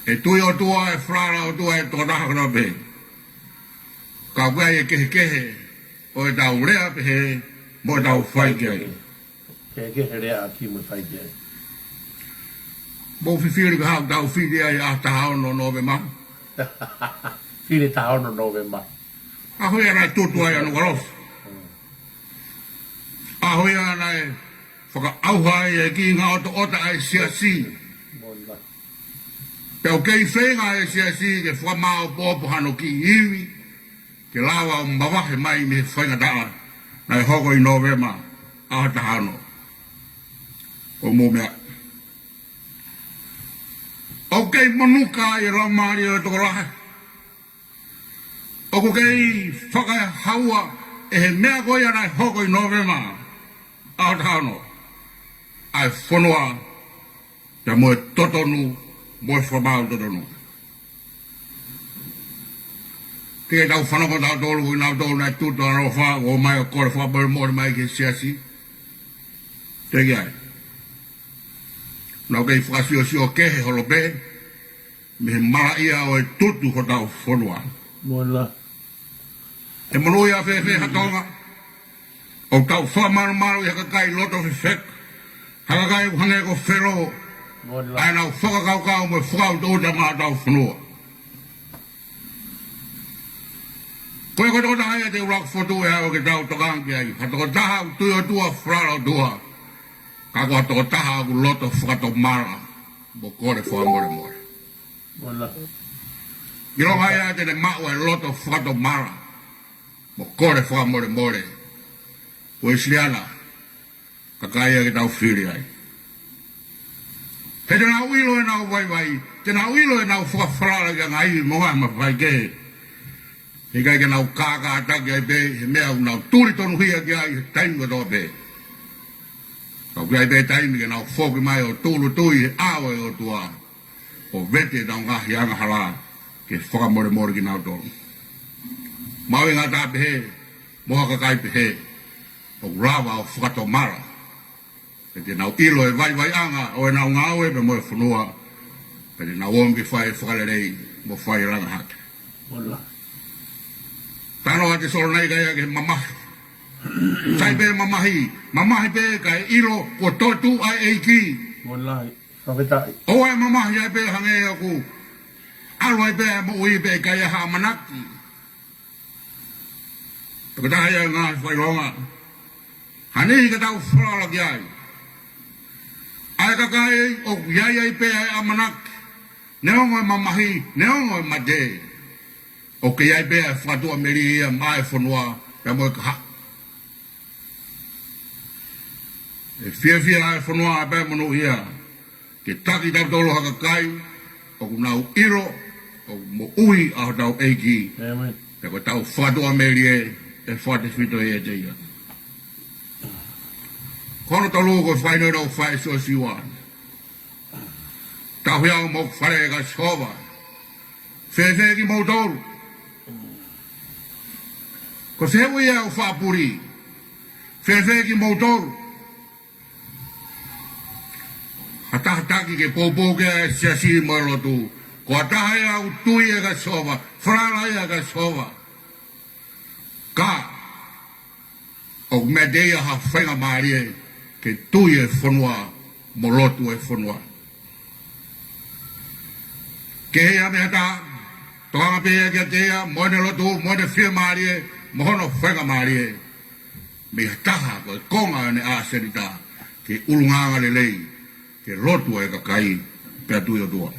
E tui o tua e whrara o tua e tō taha kona pe. Ka kua e kehekehe o e tau rea pe he mo e tau whai ki ai. Kehekehe rea ki mo whai ki ai. Mo whiwhiri ka hau tau whiri ai a tahao no November. Whiri tahao no November. A hoi anai tutu ai anu karos. A hoi anai whakaauhai e ki ngā oto ota ai siasi. Peo kei whenga e siasi ke whamao pōpo hano ki iwi. Ke lawa o mawahe mai me whainga taa. Nai hoko i November a tahao no. O mō mea. O kei manuka i ramari o tokolahe. O kei whakahaua e he mea koi anai hoko i November. A tahano. Ai whanua. Te moe totonu. Moe whamau totonu. Kei tau whanako tau tolu i nau tolu nai tuto aro wha. O mai o kore whabari mori mai ke siasi. Te ki ai. Nau kei whakasiosio kehe holo pe. Me he MALA'IA o e tutu ho tau whanua. Mola. E monoi a whewhe hatonga. O tau whamaru i hakakai loto whiwhek. Hakakai uhange ko whero. Ai nau whakakaukau me whakautou ta ngā tau whanua. Koe koe tōta hai te urak whotu e hao ke tau tokangi ai. Hatoko taha u tui o tua whrara o tua. Ka kua toko taha ku loto whakato mara. Mo kore whamore more. Mola. Giro hai te ne mau e loto whakato mara. Mo kore whamore more. Ko isliana. Ka kai ke tau whiri ai. He te nau ilo e nau vai. Te nau ilo e nau whakawharara ki a Ngaahi moha ma whai kehe. He kai ke nau kāka ataki ai pe. He mea u nau turi tonu hia ki ai. Taimi ko tō pe. Kau ki ai pe taimi ke nau whoki mai o tūru tui he awe o tua. o vete da Ngaahi anga hala ke whakamore mori ki nao tonu. Maui ngā tā pehe, moha kakai pehe, o rawa o whakatomara. E te nau ilo e vai anga o e nau ngāwe me moe whanua, pe te nau ongi whai whakalerei mo whai ranga hake. Tano a te solo nei kai ke mamahi. Sai pe mamahi pe kai ilo ko totu ai eiki. Wallahi, whawetai. O e mamahi ai pe hange aku. Alo ai pe mo ui pe kai ha manaki. Pagatahi ai ngā whaironga. Hani ka tau whala ki ai. Ai kakai o iai ai pe ai amanaki. Neongo e mamahi, neongo e madei. O ke iai bea whatua meri ia mai whanua pia moe ka ha. E whia ai whanua a bea manu ia. Ke taki tau tolo haka kai, o kunau iro, o mo ui a tau eiki. Amen. Pia ko tau whatua meri e whate whito e te ia. Kono tolu ko whaino rau whae SIOSIO an. Tau hiao mo whare ka shova. Whewhe ki mo toru. Ko se hui au whapuri, whewhe ki moutoru. Hataki ke popo ke a siasi marotu, ko atahe au tui e ka sova, whararai e ka sova. Ka, o medea ha whenga maari e, ke tui e whanua, morotu e whanua. Kehe a mea ta, toanga pēia kia tea, moene lotu, moene whia maari e, Mohono whenga maari e, me taha ko e konga ane a serita, ke ulunganga le lei, ke rotu e kakai, pia tui o tua.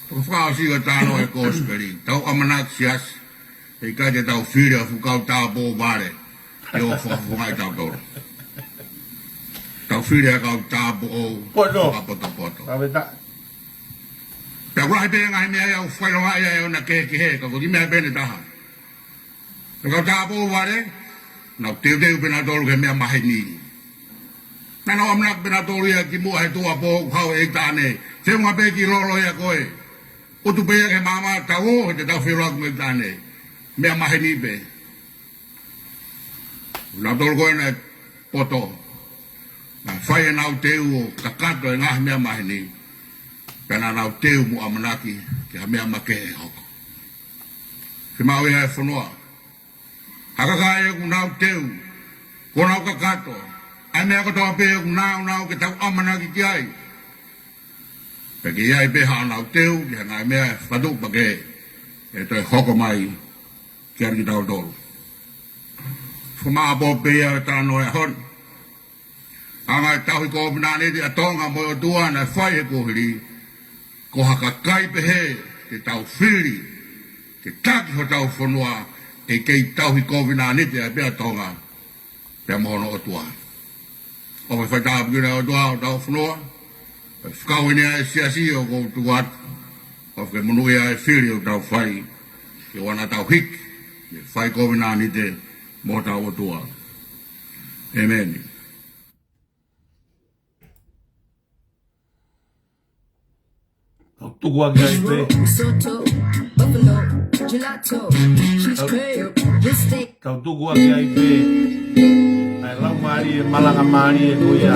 Toko whakao siga tāno e kōsperi, tau amanak sias, e kai te tau whiria fukau tā pō vare, e o whakafungai tau toro. Tau whiria kau tā pō poto. Pea kurahi pe ngai mea iau whaironga ia iau na kehekehe, ka koti mea pene taha. E kau tāpō ware, nau teu pena tolu ke mea mahe ni. Nana amnak pena tolu ia ki mua he tua pō hau e tāne, se unga pe ki rolo ia koe. Utu pe ia ke mama tau he te tau whiroa kume tāne, mea mahe ni pe. Nau tolu koe na poto, na whai e nau teu o kakato e ngahi mea mahe ni. Pena nau teu mu amanaki ki ha mea makehe hoko. Ki mau ia e whanua. Hakakai e ku nau teu, ko nau kakato, ai mea katoa pe e ku nau ke tau amanaki ki ai. Peki iai pe haa nau teu, ki ha ngai mea e whatu pake, e toi hoko mai ki ari ki tau tolu. Fumaa po pe ia e tāno e hon. Anga e tau hi ko pinane ti atonga mo o tua na whai e kohiri, ko hakakai pehe, te tau whiri, te taki ho tau whanua, e kei tau hi kovina nete a pia tonga, pia mohono o tua. O me whai tāpu kina o tua o tau whanua, e whakauhine a e siasi o kou tuat, o whake munui a e whiri o tau whai, ke wana tau hik, e whai kovina nete, mo tau o tua. Amen. Tau tuku aki ai pe. Tau tuku aki ai pe. Ai lau maari e malanga maari e koia.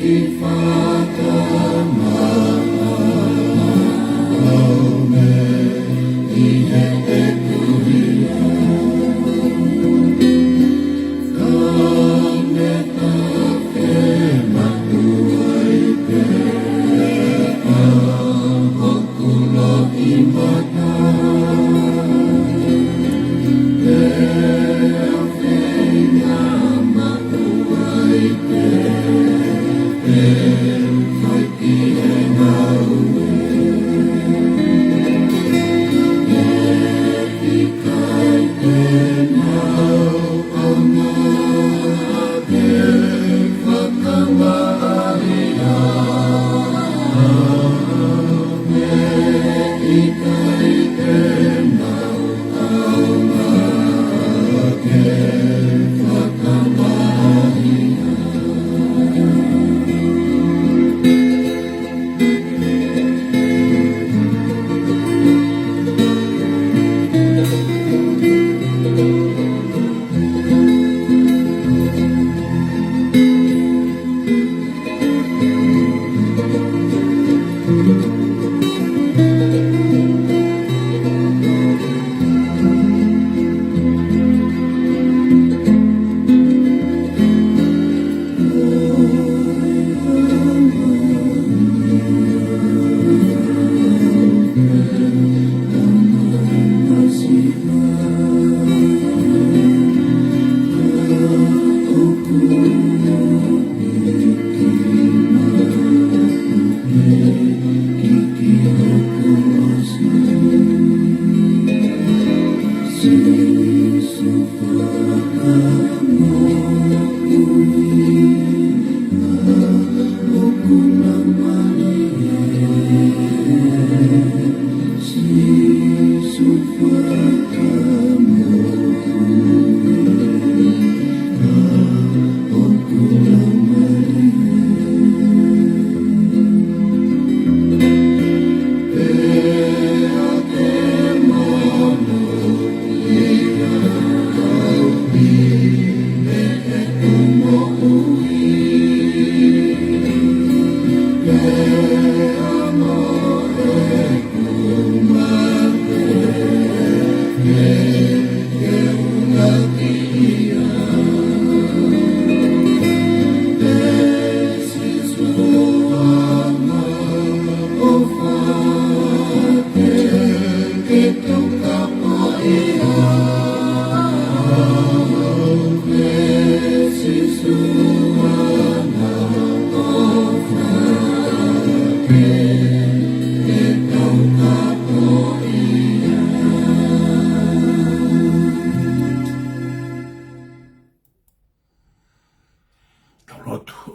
If I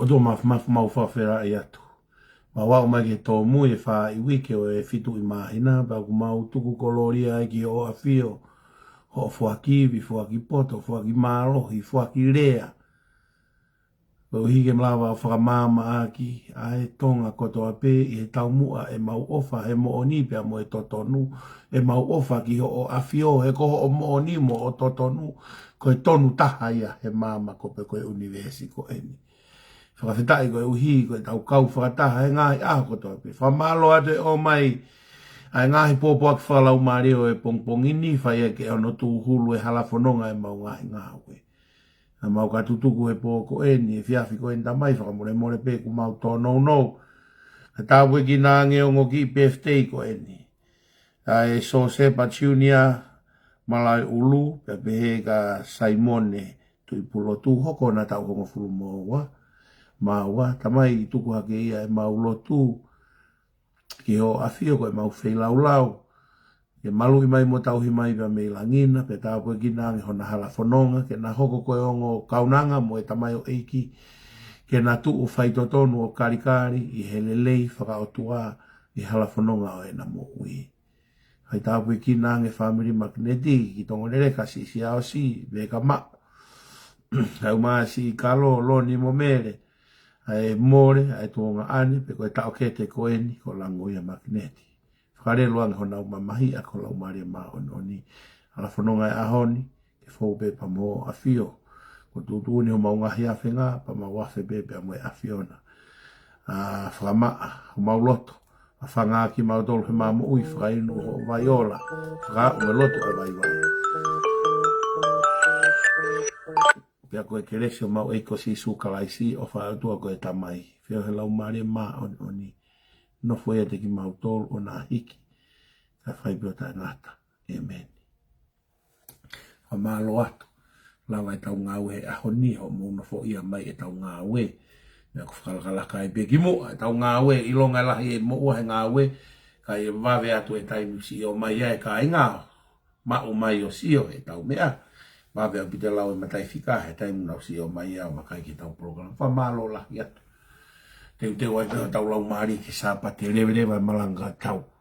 Oto mau whawhera i atu. Ma wau mai ke tō mui e wha i wike o e fitu i mahina, pa ku mau tuku koloria e ki o a fio, ho fuakiwi, fuaki poto, fuaki mālohi, fuaki rea. Pau hike mlawa o whakamama aki, a e tonga kotoa pē i he tau mua e mau ofa he mo oni pia mo e totonu, e mau ofa ki o a fio he koho o mo oni mo o totonu, ko e tonu taha ia he mama ko pe koe universi ko eni. Whakawhitai koe uhi, koe tau kau whakataha e Ngaahi aho kotoa pē. Whamalo atu e o mai, ai Ngaahi pōpō aki whalau mareo e pongpongini, whai e ke ono tū hulu e halafononga e mau Ngaahi ngāwe. Na mau ka tutuku e pōko e ni e whiawhi koe nda mai, whakamore more pē ku mau tō nou. Ka tāpu e ki nānge o ngoki i PFT ko e ni. A e so sepa tiunia malai ulu, pe pehe ka Saimone tui pulo tū hoko na tau hongo fulu mōwa. Maua, tamai tuku hake ia e mau lotu, ki ho awhio koe mau wheilau. Ke malu i mai mo tauhi mai pa mei langina, pe tau koe kinangi hona halafononga, ke na hoko koe ongo kaunanga mo e tamai o eiki, ke na tuu whaitotonu o karikari, i helelei FAKA'UHINGA'I, i halafononga o e na mo ui. Hai tau koe kinangi family magnetic, ki Tongoleleka si SIOSIO, veka ma. Hau maa si kalo lo ni mo mere, ai more ai tonga ani pe ko ta oke te ko eni ko lango ia magneti fare luang hona mamahi a ko lau mari ma oni ala fononga a honi ke fo be pa mo afio ko tutu ni o Ngaahi a fenga pa ma wa fe be pe mo afiona a flama ma loto a fanga ki ma dol he ma mo ui frai no vaiola fra o loto a vai vai pia koe keresio mau eiko si su Kalasi o whaatua koe tamai. Whio he lau maare maa oni. No fwea te ki mau tolu o nā hiki. Ka whaipio ta ngata. Amen. Wa mālo atu. Lawa e tau ngāwe e ahoni ho mōna fo ia mai e tau ngāwe. Mea ku whakalakalaka e pia ki mua. E tau ngāwe i longa lahi e mua he ngāwe. Ka e wawe atu e taimu si o mai e ka e ngāo. Ma o mai o sio e tau mea. Mawe au pite lau e matai whikahe, taimu nau si o mai au makai ki tau program. Whamalo lahi atu. Teu teu ai tau lau maari ki sāpa te rewe malanga tau.